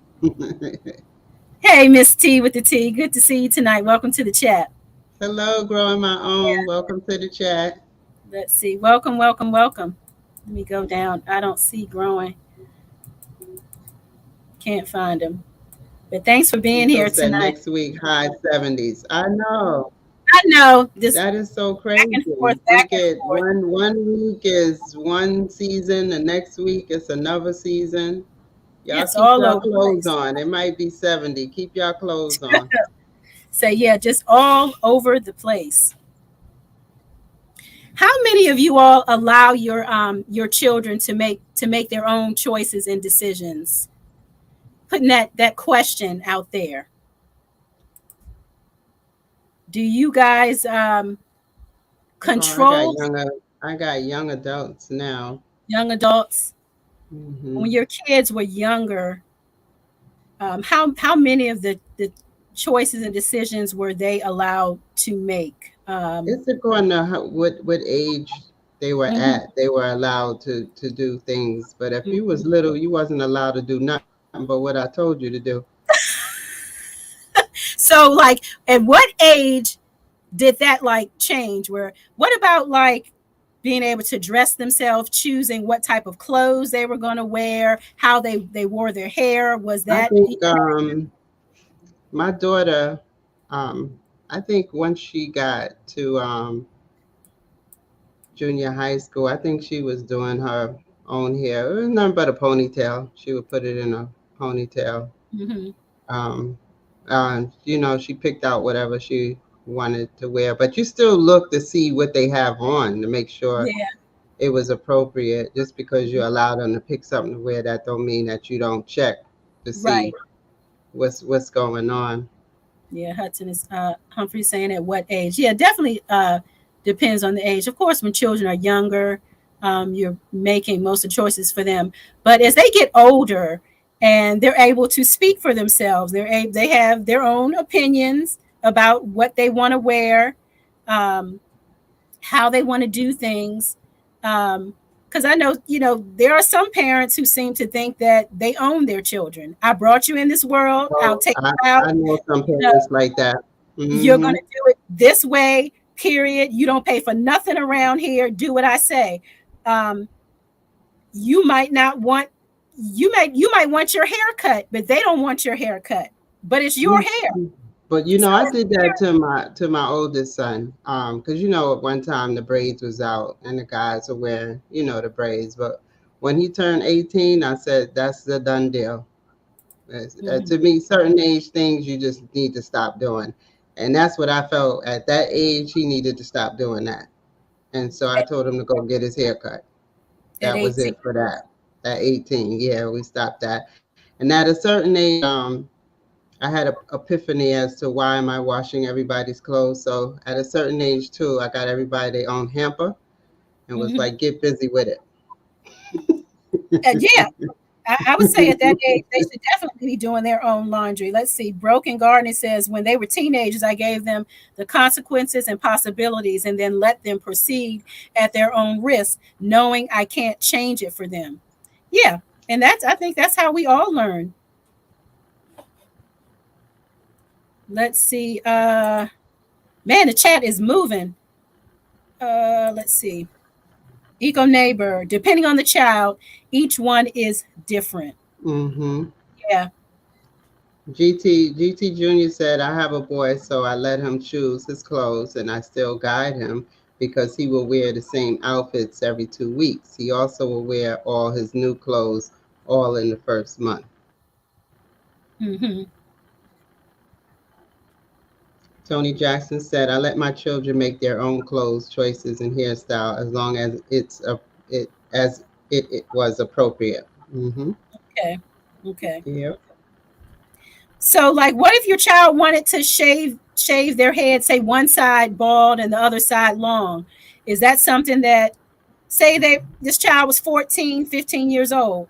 Hey, Miss T with the T. Good to see you tonight. Welcome to the chat. Hello, Growing My Own. Yeah. Welcome to the chat. Let's see. Welcome. Let me go down. I don't see Growing. Can't find him. But thanks for being Cecil here said tonight. next week high 70s. I know. I know this That is so back and crazy. forth, We back and get forth. one week is one season, the next week is another season. Y'all It's keep all y'all over the clothes place. on. It might be 70. Keep y'all clothes on. So yeah, just all over the place. How many of you all allow your children to make their own choices and decisions? Putting that question out there. Do you guys Oh, control I got young adults now. young adults? Hmm. When your kids were younger, how many of the choices and decisions were they allowed to make? It's according to what age they were Mhm. at. They were allowed to do things. But if you was little, you wasn't allowed to do nothing but what I told you to do. So, like, at what age did that like change? Where what about like being able to dress themselves, choosing what type of clothes they were going to wear, how they wore their hair? Was I that think my daughter, um, I think once she got to junior high school, I think she was doing her own hair. It was nothing but a ponytail. She would put it in a ponytail. Mhm. Um, she picked out whatever she wanted to wear, but you still look to see what they have on to make sure Yeah, it was appropriate. Just because you allow them to pick something to wear, that don't mean that you don't check to right. see what's going on. Yeah, Hudson is Humphrey saying at what age? Yeah, definitely depends on the age. Of course, when children are younger, you're making most of the choices for them. But as they get older and they're able to speak for themselves, they have their own opinions about what they want to wear, um, how they want to do things. Because I know, there are some parents who seem to think that they own their children. I brought you in this world. I'll So take I, you out. I know some No, parents like that. you're going Hmm. to do it this way, period. You don't pay for nothing around here. Do what I say. Um, you might not want, you might want your hair cut, but they don't want your hair cut. But it's your hair. But So I did that to my oldest son. Because at one time the braids was out and the guys were wearing, the braids. But when he turned 18, I said that's the done deal. To Mhm. me, certain age things you just need to stop doing, and that's what I felt at that age. He needed to stop doing that, and so I told him to go get his hair cut. At That was 18. it for that. At 18, yeah, we stopped that. And at a certain age, I had an epiphany as to why am I washing everybody's clothes. So at a certain age too, I got everybody their own hamper and was Mhm. like, get busy with it. Yeah, I would say at that age, they should definitely be doing their own laundry. Let's see. Broken Garden says, when they were teenagers, I gave them the consequences and possibilities and then let them proceed at their own risk, knowing I can't change it for them. Yeah. And I think that's how we all learn. Let's see. Man, the chat is moving. Let's see. Eco neighbor, depending on the child, each one is different. Mm-hmm. Yeah. GT Junior said, I have a boy, so I let him choose his clothes and I still guide him because he will wear the same outfits every 2 weeks. He also will wear all his new clothes all in the first month. Mm-hmm. Tony Jackson said, I let my children make their own clothes choices and hairstyle as long as it was appropriate. Mm-hmm. Okay. Okay. Yeah. So, like, what if your child wanted to shave their head, say one side bald and the other side long? Is that something that, say this child was 14, 15 years old?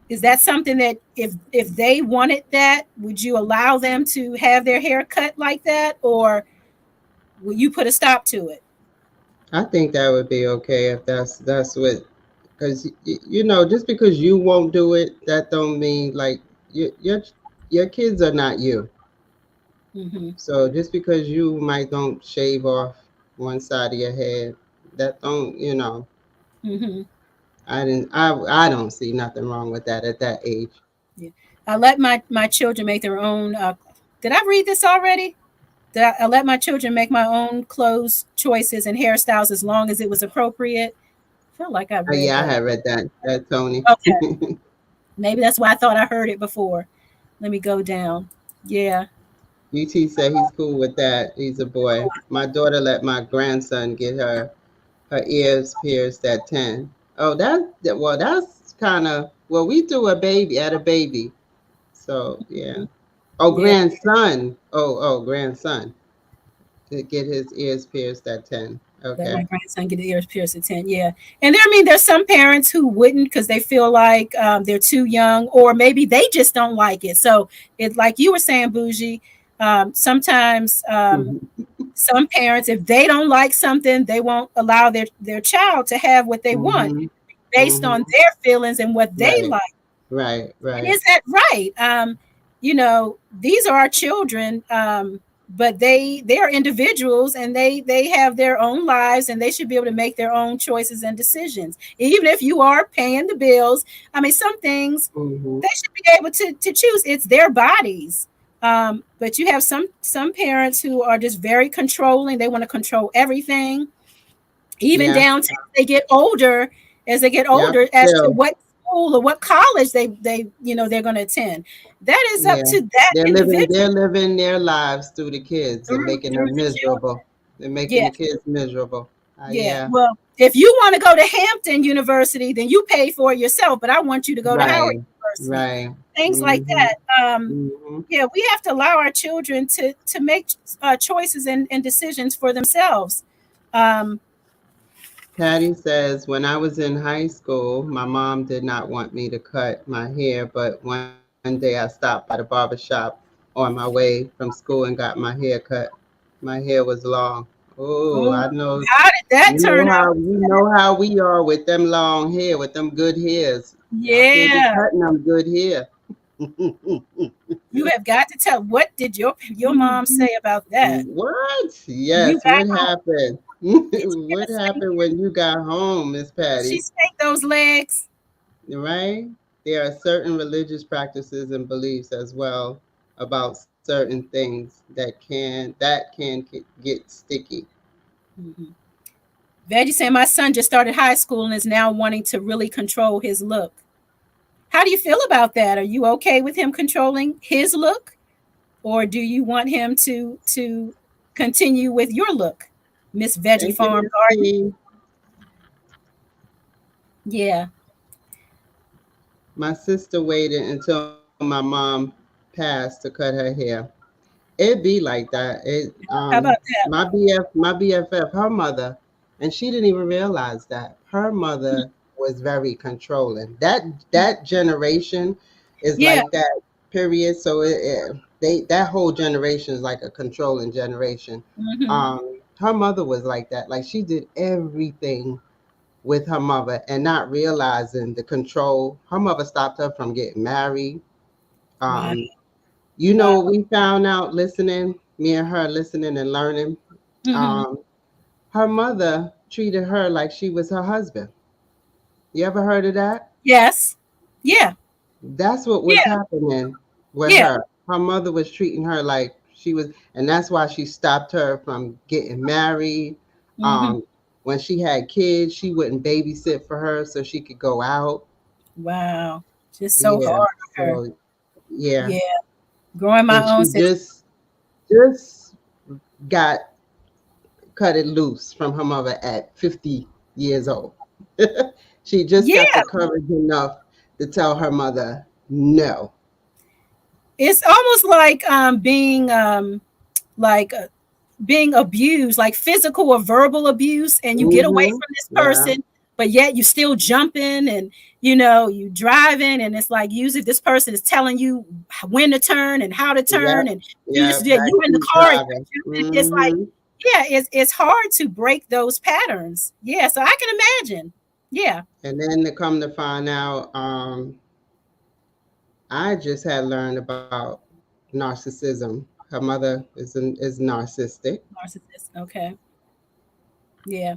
Is that something that if they wanted that, would you allow them to have their hair cut like that, or will you put a stop to it? I think that would be okay if that's what, because just because you won't do it, that don't mean like your kids are not you. Mm-hmm. So just because you might don't shave off one side of your head, that don't Mm-hmm. I don't see nothing wrong with that at that age. Yeah. I let my children make their own. Did I read this already? I let my children make my own clothes choices and hairstyles as long as it was appropriate. I feel like I read Yeah, I that. had read that Tony. Okay, maybe that's why I thought I heard it before. Let me go down. Yeah. UT said he's cool with that. He's a boy. My daughter let my grandson get her ears pierced at 10. Oh, well, that's kind of, well, we do a baby. So, yeah. Oh, Yeah. grandson. Oh, grandson to get his ears pierced at 10. Let my Okay. grandson get his ears pierced at 10. Yeah. And there, I mean, there's some parents who wouldn't because they feel like they're too young, or maybe they just don't like it. So it's like you were saying, Bougie, sometimes some parents, if they don't like something, they won't allow their child to have what they want Mm-hmm. based Mm-hmm. on their feelings and what they Right. like. Right. And Right. is that right? These are our children, but they are individuals, and they have their own lives, and they should be able to make their own choices and decisions. Even if you are paying the bills, I mean, some things Mm-hmm. they should be able to choose. It's their bodies. But you have some parents who are just very controlling. They want to control everything, even Yeah. down to as they get Yeah. older, as to Still. what school or what college they're going to attend. That is up Yeah. to that individual They're living their lives through the kids and making through them the children. miserable. They're making Yeah, the kids miserable. yeah. Yeah. Well, if you want to go to Hampton University, then you pay for it yourself. But I want you to go to Howard Right. University. Right. Things like Mm-hmm. that. Mm-hmm. Yeah, we have to allow our children to make choices and decisions for themselves. Um, Patty says, when I was in high school, my mom did not want me to cut my hair, but one day I stopped by the barber shop on my way from school and got my hair cut. My hair was long. Oh, oh, I know. how did that turn out? You know how we are with them long hair, with them good hairs. Y'all can't be Yeah, cutting them good hair. you have got to tell. What did your mom say about that? What? You Yes. got What happened? did you get What a spank? happened when you got home, Miss She Patty? spanked those legs. Right? There are certain religious practices and beliefs as well about certain things that can get sticky. Mm-hmm. Veggie saying my son just started high school and is now wanting to really control his look. How do you feel about that? Are you okay with him controlling his look, or do you want him to continue with your look, Miss Veggie Thank you, Farm Miss Garden? T. Yeah, My sister waited until my mom passed to cut her hair. It be like that. how about that? My BFF, her mother, and she didn't even realize that her mother was very controlling. That generation is Yeah. like that. Period. So that whole generation is like a controlling generation. Mm-hmm. Her mother was like that. Like she did everything with her mother and not realizing the control. Her mother stopped her from getting married. Wow. Um, you Wow. know what we found out listening, me and her listening and learning? Mm-hmm. Um, her mother treated her like she was her husband. You ever heard of that? Yes. Yeah. That's what was Yeah. happening with Yeah. her. Her mother was treating her like she was, and that's why she stopped her from getting married. Mm-hmm. Um, when she had kids, she wouldn't babysit for her so she could go out. Wow. Just so hard Yeah. on her. So yeah, Yeah. Growing and my own she since. just got cut it loose from her mother at 50 years old. She just got Yeah. the courage enough to tell her mother no. It's almost like like being abused, like physical or verbal abuse, and you get away Mm-hmm. from this Yeah. person, but yet you still jumping and you driving, and it's like usually this person is telling you when to turn and how to turn, Yep. and Yeah. you in the Backseat car and driving. you're jumping. It's like, Mm-hmm. yeah, it's hard to break those patterns. Yeah, so I can imagine. Yeah. And then to come to find out, I just had learned about narcissism. Her mother is narcissistic. Narcissist. Okay. Yeah.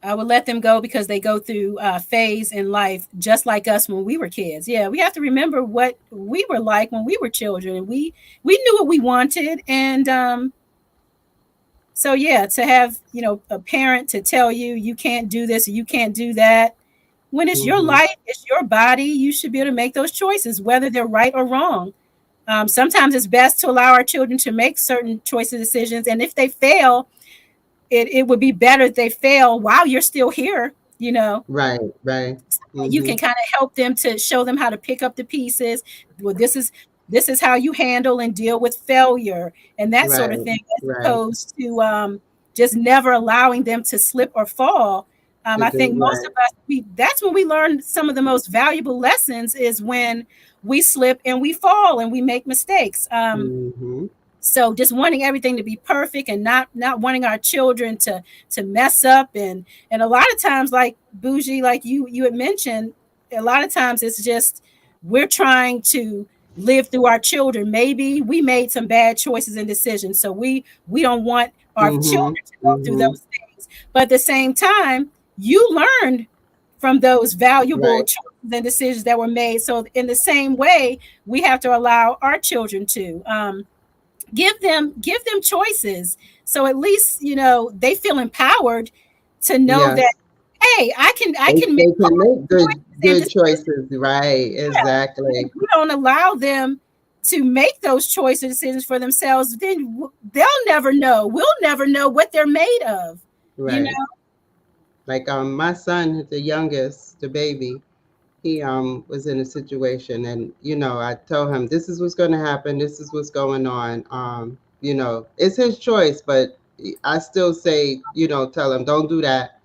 I would let them go because they go through phase in life just like us when we were kids. Yeah, we have to remember what we were like when we were children, and we knew what we wanted. And so yeah, to have a parent to tell you you can't do this or you can't do that, when it's your life, it's your body, you should be able to make those choices, whether they're right or wrong. Sometimes it's best to allow our children to make certain choices, decisions, and if they fail, it would be better if they fail while you're still here. Right. You can kind of help them to show them how to pick up the pieces. Well, this is how you handle and deal with failure and that sort of thing, as opposed to just never allowing them to slip or fall. I think most of us, that's when we learn some of the most valuable lessons, is when we slip and we fall and we make mistakes. So just wanting everything to be perfect and not wanting our children to mess up. And a lot of times, like Bougie, like you had mentioned, a lot of times it's just we're trying to live through our children. Maybe we made some bad choices and decisions, so we don't want our children to go through those things. But at the same time, you learned from those valuable choices and decisions that were made. So in the same way, we have to allow our children to give them choices. So at least, they feel empowered to know that, hey, I can make good choices. Right. Exactly. If we don't allow them to make those choices, decisions for themselves, then they'll never know. We'll never know what they're made of. Right. Like my son, the youngest, the baby, he was in a situation, and I told him, this is what's going to happen, this is what's going on. It's his choice, but I still say, tell him, don't do that,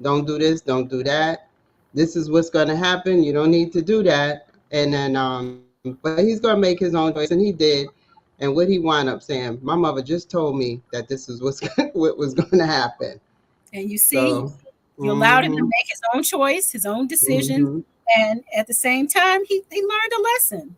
don't do this, don't do that, this is what's going to happen, you don't need to do that. And then but he's going to make his own choice, and he did. And what he wound up saying, my mother just told me that this is what was going to happen. And you see, you allowed him to make his own choice, his own decision. And at the same time, he learned a lesson.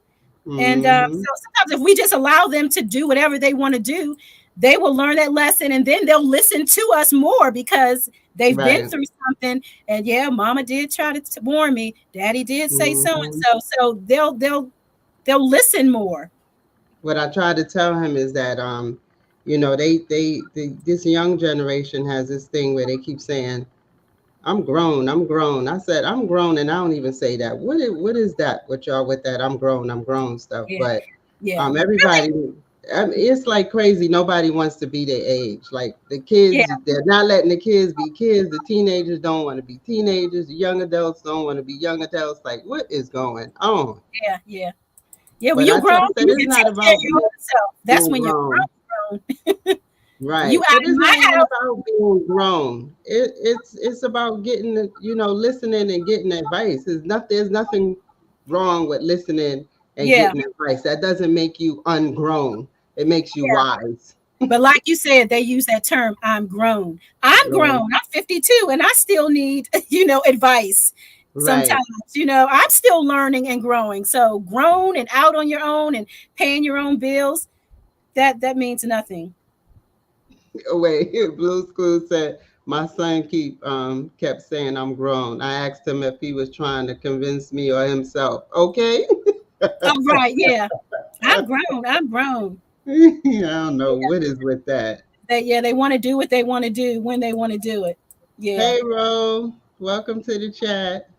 And so sometimes if we just allow them to do whatever they want to do, they will learn that lesson, and then they'll listen to us more because they've been through something. And yeah, mama did try to warn me, daddy did say so and so. So they'll listen more. What I try to tell him is that this young generation has this thing where they keep saying, I'm grown. I said, I'm grown, and I don't even say that. What is that with y'all with that I'm grown stuff? Yeah. But everybody, it's like crazy. Nobody wants to be their age. Like the kids, they're not letting the kids be kids. The teenagers don't want to be teenagers. The young adults don't want to be young adults. Like, what is going on? Yeah. When you're grown, you can take care of yourself. That's when you're grown. Right. You out of my house. About being grown. It's about getting, listening and getting advice. There's nothing wrong with listening and getting advice. That doesn't make you ungrown. It makes you wise. But like you said, they use that term, I'm grown. I'm grown. I'm 52 and I still need, advice. Sometimes, I'm still learning and growing. So grown and out on your own and paying your own bills, that means nothing. Wait, Blue School said, my son kept saying I'm grown. I asked him if he was trying to convince me or himself. Okay. Oh, right. Yeah. I'm grown. I don't know what is with that. They want to do what they want to do when they want to do it. Yeah. Hey, Ro. Welcome to the chat.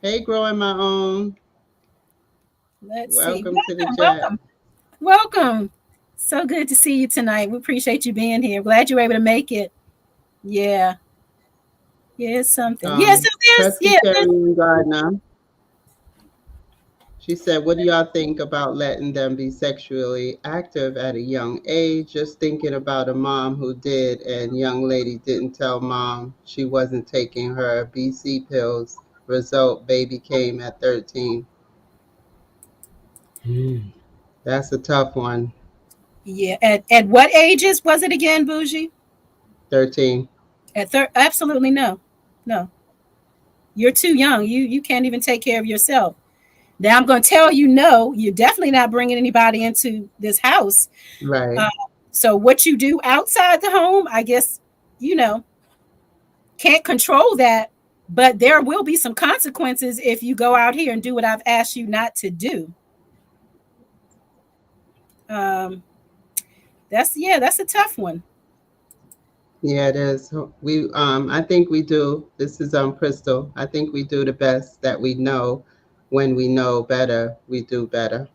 Hey, Growing My Own. Let's see. Welcome to the chat. Welcome. So good to see you tonight. We appreciate you being here. Glad you were able to make it. Yeah. Yeah, it's something. So there's Gardner. She said, what do y'all think about letting them be sexually active at a young age? Just thinking about a mom who did, and young lady didn't tell mom she wasn't taking her BC pills. Result, baby came at 13. That's a tough one. Yeah. At what ages was it again, Bougie? 13. Absolutely no. You're too young. You can't even take care of yourself. Now I'm going to tell you, no, you're definitely not bringing anybody into this house. Right. So what you do outside the home, I guess, can't control that, but there will be some consequences if you go out here and do what I've asked you not to do. That's a tough one. Yeah, it is. I think we do. This is Crystal. I think we do the best that we know. When we know better, we do better.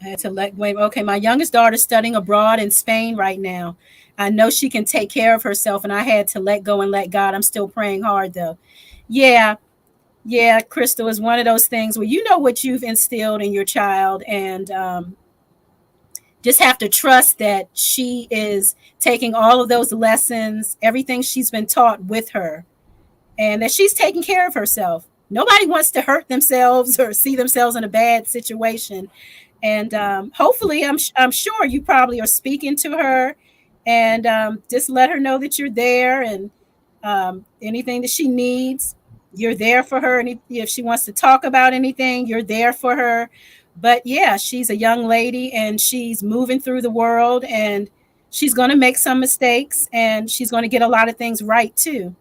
I had to wait. Okay, my youngest daughter's studying abroad in Spain right now. I know she can take care of herself, and I had to let go and let God. I'm still praying hard though. Yeah, Crystal, is one of those things where you know what you've instilled in your child, and just have to trust that she is taking all of those lessons, everything she's been taught with her, and that she's taking care of herself. Nobody wants to hurt themselves or see themselves in a bad situation. And hopefully, I'm sure you probably are speaking to her, and just let her know that you're there, and anything that she needs, you're there for her. And if she wants to talk about anything, you're there for her. But yeah, she's a young lady, and she's moving through the world, and she's going to make some mistakes, and she's going to get a lot of things right too.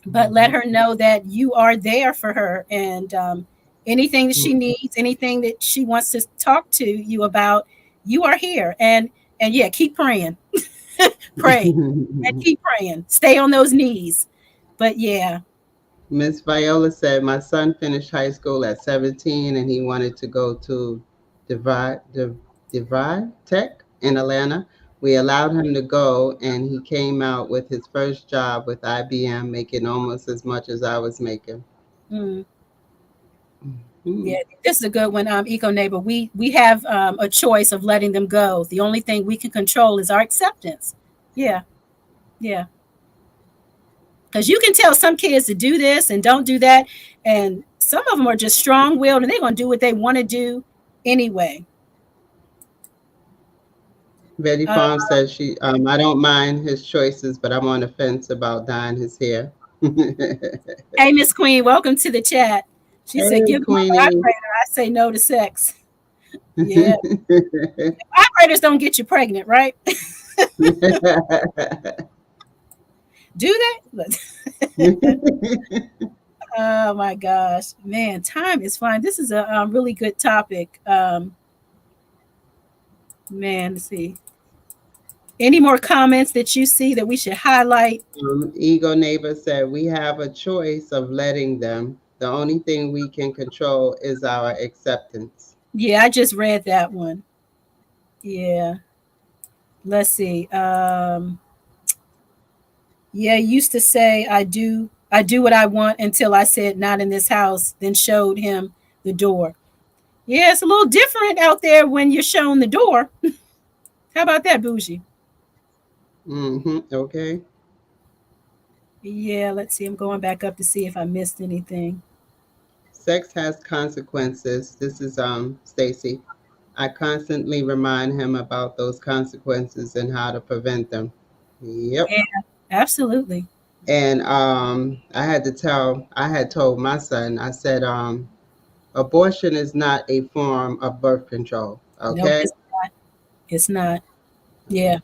But let her know that you are there for her, and anything that she needs, anything that she wants to talk to you about, you are here. And yeah, keep praying. Pray and keep praying. Stay on those knees. But yeah. Miss Viola said, my son finished high school at 17 and he wanted to go to Divide Tech in Atlanta. We allowed him to go, and he came out with his first job with IBM, making almost as much as I was making. Yeah, this is a good one, Eco Neighbor. We have a choice of letting them go. The only thing we can control is our acceptance. Yeah. Because you can tell some kids to do this and don't do that, and some of them are just strong-willed, and they're going to do what they want to do anyway. Betty Farm says I don't mind his choices, but I'm on the fence about dyeing his hair. Hey, Miss Queen, welcome to the chat. She said, give me a vibrator. I say no to sex. Yeah. Vibrators don't get you pregnant, right? Do they? Oh my gosh, man, time is flying. This is a really good topic. Man, let's see. Any more comments that you see that we should highlight? Ego Neighbor said, we have a choice of letting them. The only thing we can control is our acceptance. Yeah, I just read that one. Yeah. Let's see. Yeah, used to say, I do what I want until I said not in this house, then showed him the door. Yeah, it's a little different out there when you're shown the door. How about that, Bougie? Okay. Yeah, let's see. I'm going back up to see if I missed anything. Sex has consequences. This is Stacy. I constantly remind him about those consequences and how to prevent them. Yep. Yeah, absolutely. And I had told my son, I said, abortion is not a form of birth control. Okay. No, it's not. Yeah.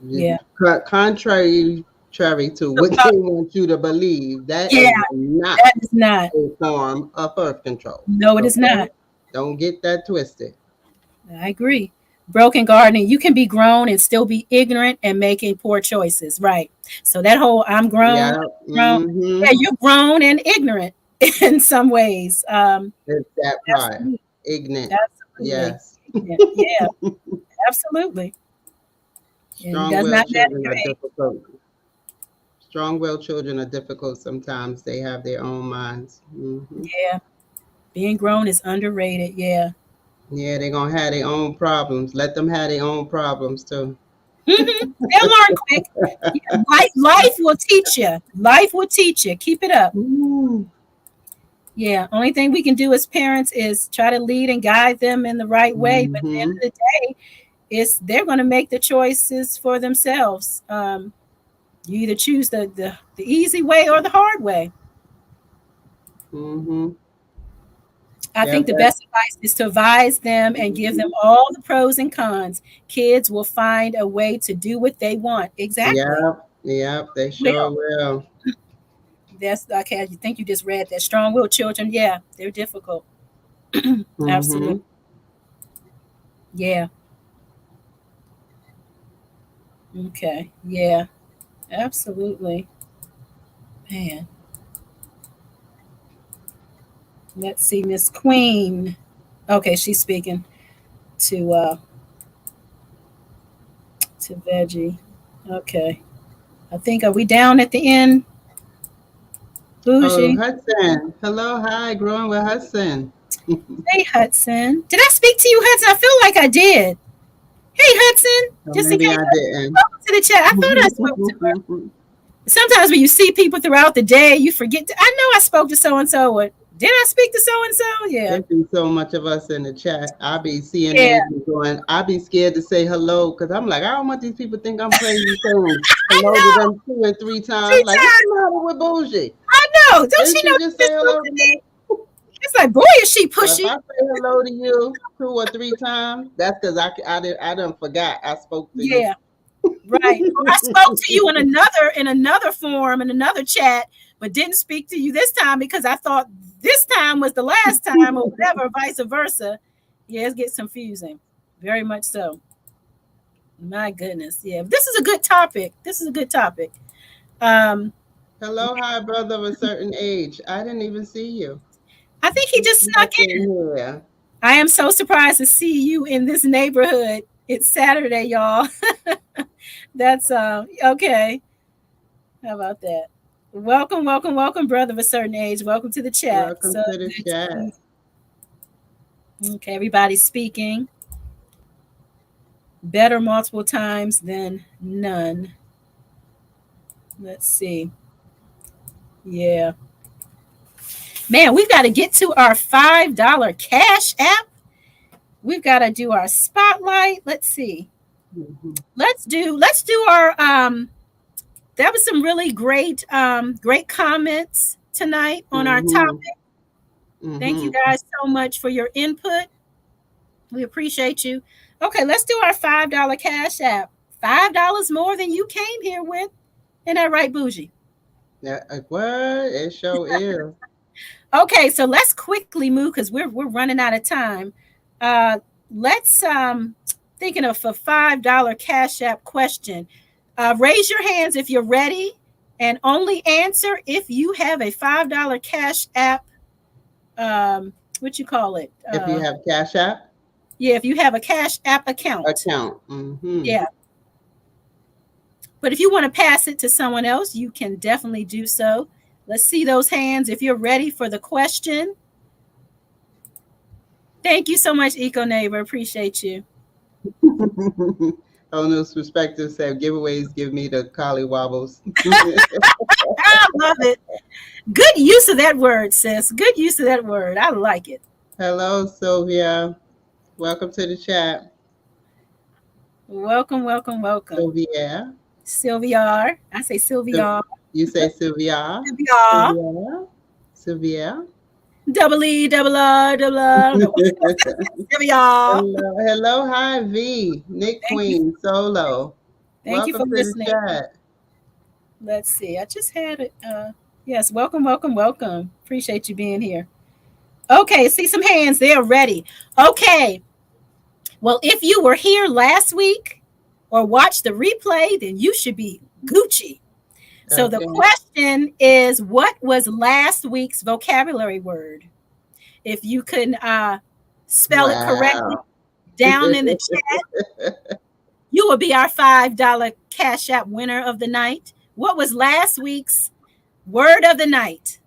Yeah. Contrary to what they want you to believe, that is not a form of birth control. No, it is not. Don't get that twisted. I agree. Broken gardening, you can be grown and still be ignorant and making poor choices. Right. So that whole I'm grown, yeah, you're grown and ignorant in some ways. It's that part. Ignorant. Absolutely. Yes. Yeah. Absolutely. Strong-willed children are difficult. Strong-willed children are difficult sometimes. They have their own minds. Yeah. Being grown is underrated. Yeah. Yeah, they're going to have their own problems. Let them have their own problems too. They'll learn quick. Life will teach you. Life will teach you. Keep it up. Yeah. Only thing we can do as parents is try to lead and guide them in the right way. But at the end of the day, they're going to make the choices for themselves. You either choose the easy way or the hard way. I think the best advice is to advise them and give them all the pros and cons. Kids will find a way to do what they want. Exactly. Yep, they sure will. That's okay. I think you just read that. Strong-willed children, yeah, they're difficult. Absolutely. Yeah. Okay. Yeah. Absolutely. Man. Let's see, Miss Queen. Okay, she's speaking to Veggie. Okay. I think, are we down at the end? Bougie. Oh, Hudson. Hello, hi, growing with Hudson. Hey, Hudson. Did I speak to you, Hudson? I feel like I did. Hey, Hudson. Just maybe I didn't. Welcome to the chat. I thought I spoke to her. Sometimes when you see people throughout the day, you forget. I know I spoke to so-and-so. Did I speak to so-and-so? Yeah. There's been so much of us in the chat. I'll be seeing names and going, I'll be scared to say hello because I'm like, I don't want these people to think I'm crazy saying hello to them 2 and 3 times. Like, what's the matter with Bougie? I know. Don't she know? Just say hello to me? It's like, boy, is she pushy. If I say hello to you 2 or 3 times, that's because I done forgot I spoke to you. Yeah. Right. Well, I spoke to you in another forum, in another chat, but didn't speak to you this time because I thought this time was the last time or whatever, vice versa. Yeah, it gets confusing. Very much so. My goodness. Yeah. This is a good topic. Hello, hi, brother of a certain age. I didn't even see you. I think he just snuck in. Yeah. I am so surprised to see you in this neighborhood. It's Saturday, y'all. That's okay. How about that? Welcome, brother of a certain age. Welcome to the chat. Welcome to the chat. Okay, everybody's speaking. Better multiple times than none. Let's see. Yeah. Man, we've got to get to our $5 Cash App. We've got to do our spotlight. Let's see. Let's do our that was some really great comments tonight on our topic. Thank you guys so much for your input. We appreciate you. Okay, let's do our $5 Cash App. $5 more than you came here with. Isn't that right, Bougie? Yeah, what? It sure is. Okay, so let's quickly move because we're running out of time. Let's thinking of a $5 Cash App question. Raise your hands if you're ready, and only answer if you have a $5 Cash App. What you call it? If you have Cash App. Yeah, if you have a Cash App account. Yeah. But if you want to pass it to someone else, you can definitely do so. Let's see those hands if you're ready for the question. Thank you so much, Eco Neighbor. Appreciate you. Ono's perspective said giveaways give me the collywobbles. I love it. Good use of that word, sis. Good use of that word. I like it. Hello, Sylvia. Welcome to the chat. Welcome. Sylvia. I say Sylvia. You say Sylvia. Sylvia. Double E, double R, double R. Sylvia. Hello, hi, V. Nick Queen, Solo. Thank you for listening. Let's see. I just had it. Yes, welcome. Appreciate you being here. Okay, see some hands. They are ready. Okay. Well, if you were here last week or watched the replay, then you should be Gucci. So the question is, what was last week's vocabulary word? If you can spell it correctly down in the chat, you will be our $5 Cash App winner of the night. What was last week's word of the night?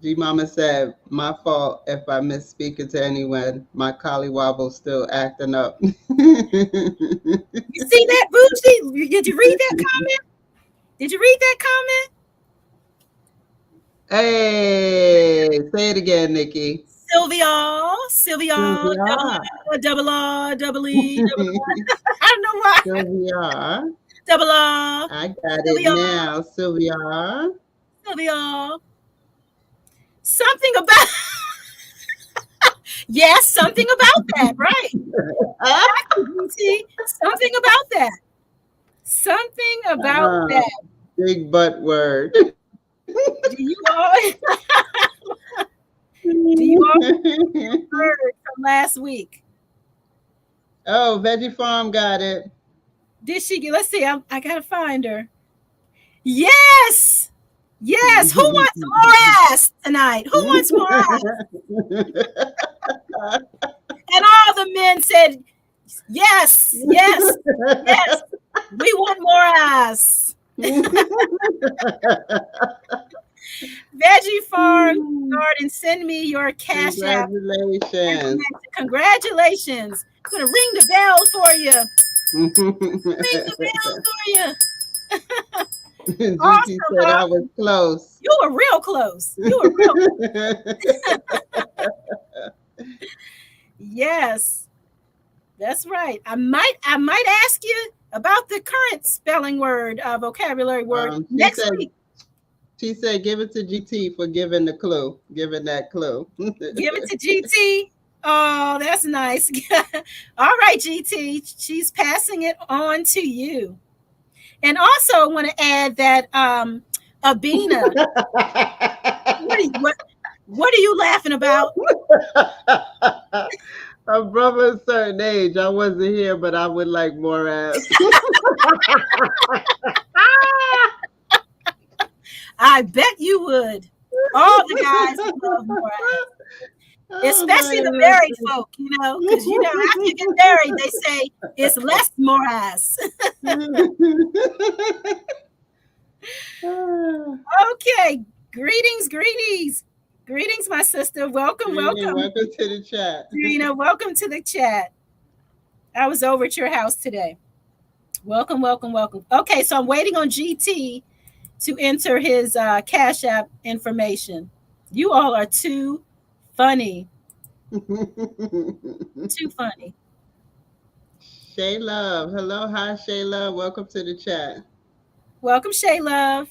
G Mama said, my fault if I misspeak to anyone. My collywobble's still acting up. You see that, Bougie? Did you read that comment? Hey, say it again, Nikki. Sylvia, double R, double E, double R. I don't know why. Sylvia. Double R. I got Sylvia. It now, Sylvia. Something about yes, something about that, right? Something about that. Something about that. Big butt word. Do you all heard from last week? Oh, Veggie Farm got it. Did she get? Let's see. I gotta find her. Yes. Yes. Who wants more ass tonight? Who wants more ass? And all the men said, yes, yes, yes. We want more ass. Veggie Farm Garden, send me your cash app. Congratulations. Congratulations. I'm gonna ring the bell for you. Ring the bell for you. Awesome, said I was close. You were real close. You were real close. Yes, that's right. I might ask you about the current spelling word, vocabulary word next week. She said, "Give it to GT for giving the clue, giving that clue." Give it to GT. Oh, that's nice. All right, GT. She's passing it on to you. And also want to add that Abina. What are you laughing about? A brother a certain age. I wasn't here, but I would like more ass. I bet you would. All the guys would love more ass. Especially the married folk, because after you get married, they say it's less more ass. Okay, greetings, my sister. Welcome. Welcome to the chat. Serena, welcome to the chat. I was over at your house today. Welcome. Okay, so I'm waiting on GT to enter his Cash App information. You all are too funny. Too funny. Shay Love. Hello. Hi, Shay Love. Welcome to the chat. Welcome, Shay Love.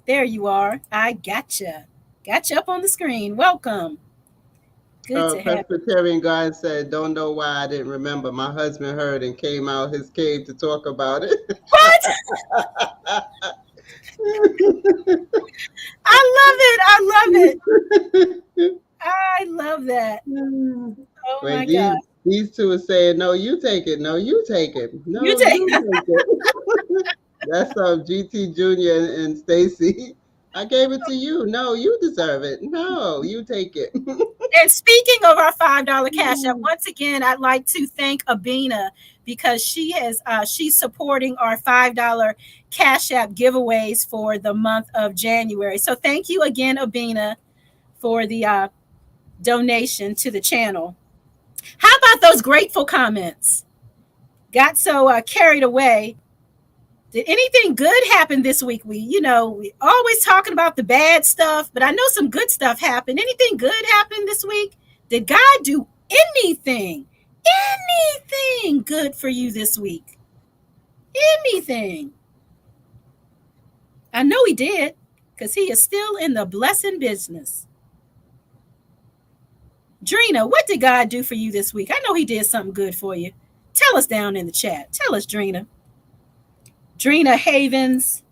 There you are. I gotcha. Gotcha up on the screen. Welcome. Good to have you. Presbyterian guy said, "Don't know why I didn't remember. My husband heard and came out his cave to talk about it." What? I love it. I love that. Oh my God. These two are saying, "No, you take it. No, you take it. No, you take it." That's GT Jr. and Stacy. I gave it to you. No, you deserve it. No, you take it. And speaking of our $5 Cash App, once again, I'd like to thank Abina because she's supporting our $5 Cash App giveaways for the month of January. So thank you again, Abina, for the donation to the channel. How about those grateful comments? Got so carried away. Did anything good happen this week? We always talking about the bad stuff, but I know some good stuff happened. Anything good happened this week? Did God do anything good for you this week? Anything? I know he did, because he is still in the blessing business. Drina, what did God do for you this week? I know he did something good for you. Tell us down in the chat. Tell us, Drina. Drina Havens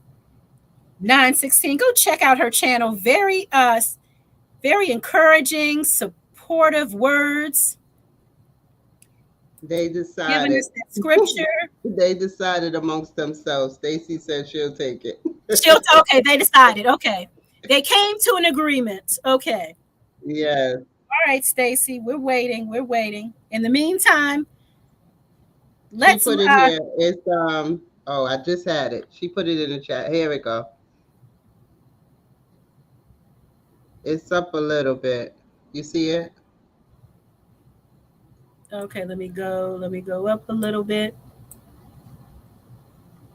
916. Go check out her channel. Very encouraging, supportive words. They decided. Giving us that scripture. They decided amongst themselves. Stacy said she'll take it. Okay, they decided. Okay. They came to an agreement. Okay. Yes. All right, Stacy, we're waiting. In the meantime, let's put it here. It's oh, I just had it. She put it in the chat. Here we go. It's up a little bit. You see it? Okay, let me go up a little bit.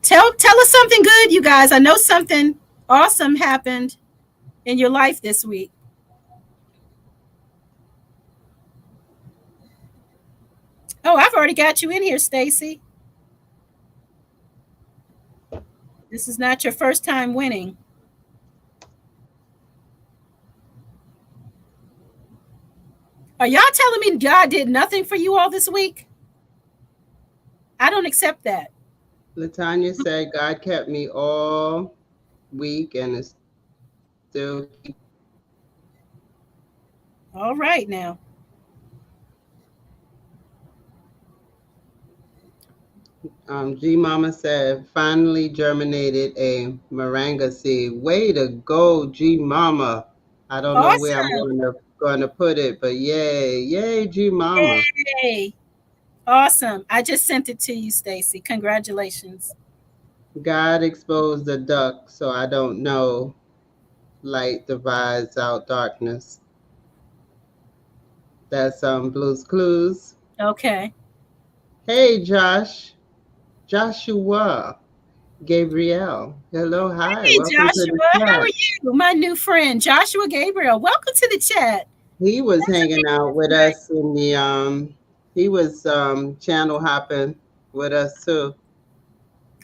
Tell us something good, you guys. I know something awesome happened in your life this week. Oh, I've already got you in here, Stacy. This is not your first time winning. Are y'all telling me God did nothing for you all this week? I don't accept that. Latanya said, God kept me all week and is still. All right now. G Mama said, finally germinated a moringa seed. Way to go, G Mama. I don't know where I'm going to put it, but yay, G Mama. Yay. Awesome. I just sent it to you, Stacy. Congratulations. God exposed the duck, so I don't know. Light divides out darkness. That's Blue's Clues. Okay. Hey, Joshua, Gabriel. Hello, hi. Hey, Joshua. How are you? My new friend, Joshua Gabriel. Welcome to the chat. He was hanging out with us in the he was channel hopping with us too.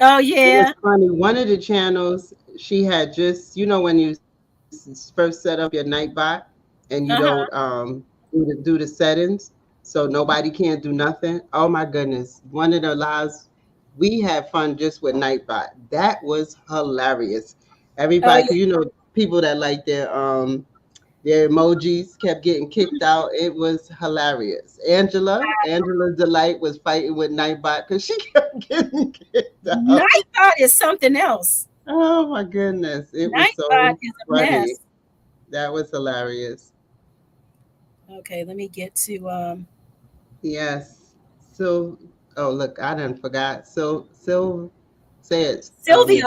Oh yeah. It was funny. One of the channels she had just, when you first set up your Nightbot and you don't do the settings, so nobody can't do nothing. Oh my goodness. One of the lives we had fun just with Nightbot. That was hilarious. Everybody, people that like their emojis kept getting kicked out. It was hilarious. Angela Delight was fighting with Nightbot because she kept getting kicked out. Nightbot is something else. Oh my goodness. It was so funny. That was hilarious. Okay, let me get to yes. So look, I done forgot. So say it. Sylvia.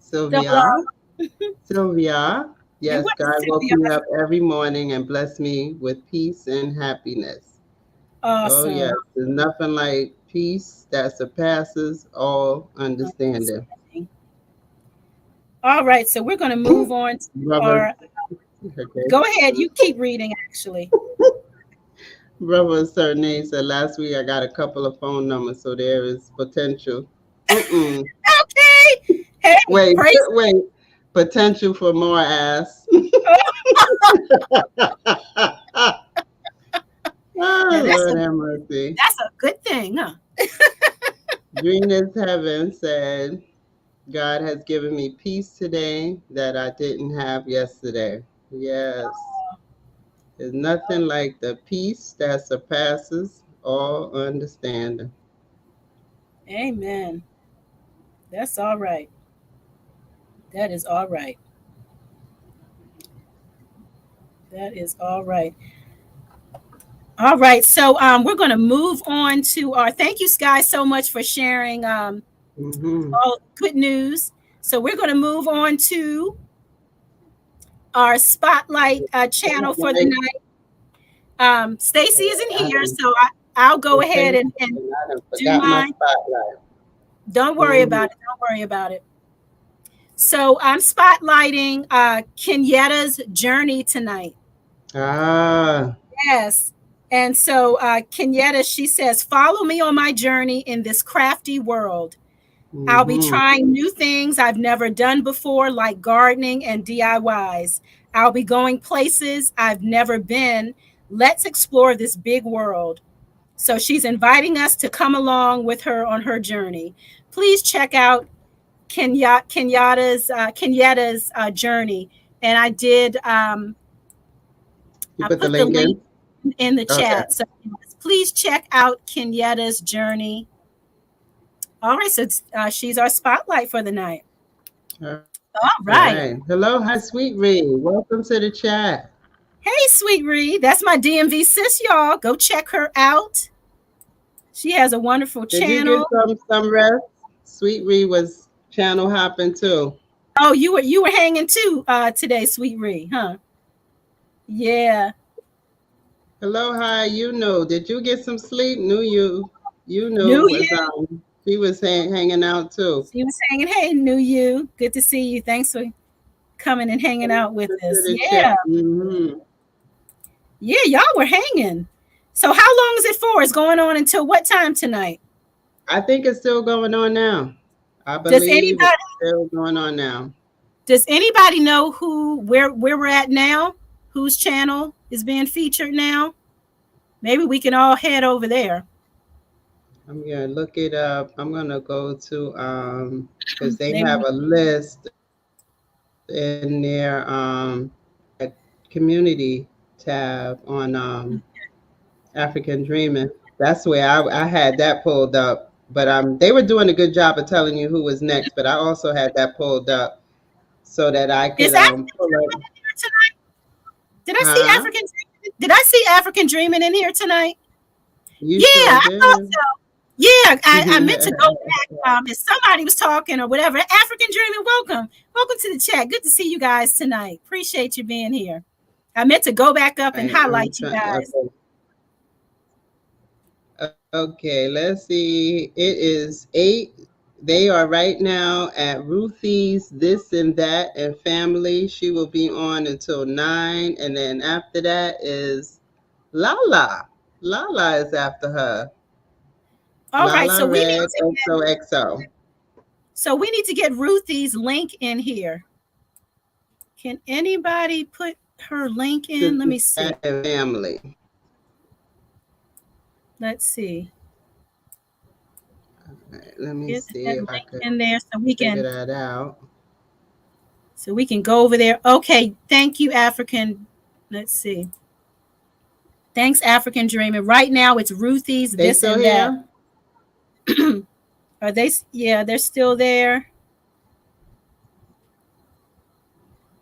Sylvia. Yes, God woke me up every morning and blessed me with peace and happiness. Awesome. Oh, yes. There's nothing like peace that surpasses all understanding. All right, so we're going to move on to our... Go ahead. You keep reading, actually. Brother Surname said, last week I got a couple of phone numbers, so there is potential. Okay. Hey, wait. Potential for more ass. Lord have mercy. That's a good thing, huh? Green is Heaven said, God has given me peace today that I didn't have yesterday. Yes. There's nothing like the peace that surpasses all understanding. Amen. That's all right. That is all right. That is all right. All right. So we're going to move on to our, thank you guys so much for sharing all good news. So we're going to move on to our spotlight channel for the night. Stacy isn't here, so I'll go ahead and do mine. Don't worry about it. Don't worry about it. So I'm spotlighting Kenyetta's journey tonight. Yes. And so Kenyetta, she says, follow me on my journey in this crafty world. I'll be trying new things I've never done before, like gardening and DIYs. I'll be going places I've never been. Let's explore this big world. So she's inviting us to come along with her on her journey. Please check out Kenyetta's journey. And I did I put the link in the chat. So please check out Kenyetta's journey. All right, so she's our spotlight for the night. All right. Hello, hi, Sweet Reed. Welcome to the chat. Hey, Sweet Reed. That's my DMV sis, y'all. Go check her out. She has a wonderful channel. Did you get some rest? Sweet Reed was channel hopping too. Oh, you were hanging too today, Sweet Reed, huh? Yeah. Hello, hi. Did you get some sleep? She was hanging out too. She was hanging. Hey, knew you. Good to see you. Thanks for coming and hanging out with us. Yeah. Yeah, y'all were hanging. So how long is it for? It's going on until what time tonight? I think it's still going on now. I believe it's still going on now. Does anybody know where we're at now? Whose channel? is being featured now. Maybe we can all head over there. I'm gonna look it up. I'm gonna go to because they have a list in their community tab on African Dreaming. That's where I had that pulled up. But they were doing a good job of telling you who was next. But I also had that pulled up so that I could pull up. Did I see African Dreaming? Did I see African Dreaming in here tonight? You sure did. I thought so. Yeah, I meant to go back. If somebody was talking or whatever. African Dreaming, welcome to the chat. Good to see you guys tonight. Appreciate you being here. I meant to go back up and highlight you guys. Okay, let's see. It is 8. They are right now at Ruthie's This and That and Family. She will be on until 9, and then after that is Lala. Lala is after her. All right, so we need to XOXO. So we need to get Ruthie's link in here. Can anybody put her link in? Let me see. Family. Let's see. All right, let me see if I can in there so we can figure that out. So we can go over there. Okay, thank you, African. Let's see. Thanks, African Dreaming. Right now it's Ruthie's This and That. Are they? Yeah, they're still there.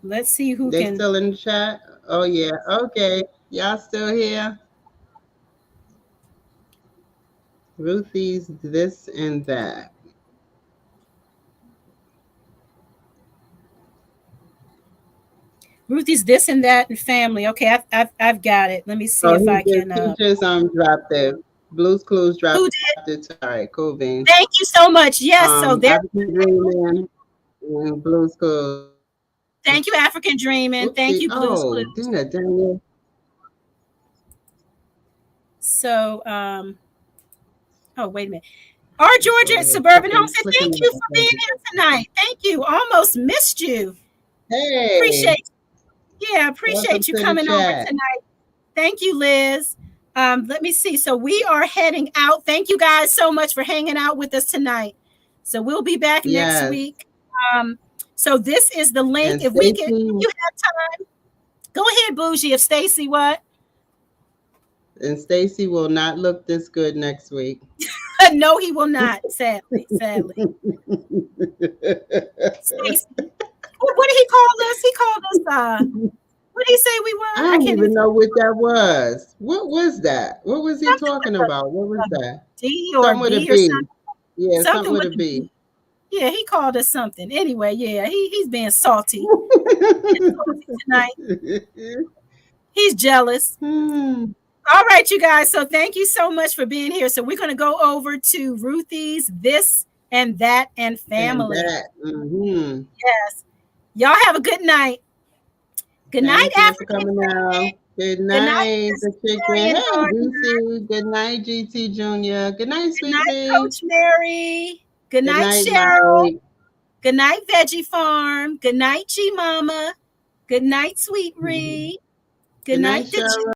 Let's see who they can. Still in the chat? Oh yeah. Okay, y'all still here? Ruthie's This and That. Ruthie's This and That and Family. Okay, I've got it. Let me see if I can. Teachers dropped it. Blue's Clues dropped it. All right, cool beans. Thank you so much. Yes, so there. Blu's Clues. Thank you, African Dreaming. Thank you, Blu's Clues. Dang. So, oh, wait a minute. Our Georgia at Suburban Home said, thank you for being here tonight. Thank you. Almost missed you. Hey. Appreciate you coming over tonight. Thank you, Liz. Let me see. So we are heading out. Thank you guys so much for hanging out with us tonight. So we'll be back next week. So this is the link. If you have time, go ahead, Bougie. If Stacy what? And Stacy will not look this good next week. No, he will not. Sadly. Stacy. What did he call us? He called us. What did he say we were? I don't even know what that was. What was that? What was he talking about? What was that? D or something B or something. Yeah, something with a B. Yeah, he called us something. Anyway, yeah, he's being salty tonight. He's jealous. All right, you guys. So thank you so much for being here. So we're going to go over to Ruthie's This and That and Family. Yes. Y'all have a good night. Good night, Africa. Good night, the chicken. Hey, GT. Good night, GT Jr. Good night, sweetie. Good night, Coach Mary. Good night, Cheryl. Mike. Good night, Veggie Farm. Good night, G Mama. Good night, Sweet Ree. Good night, Cheryl.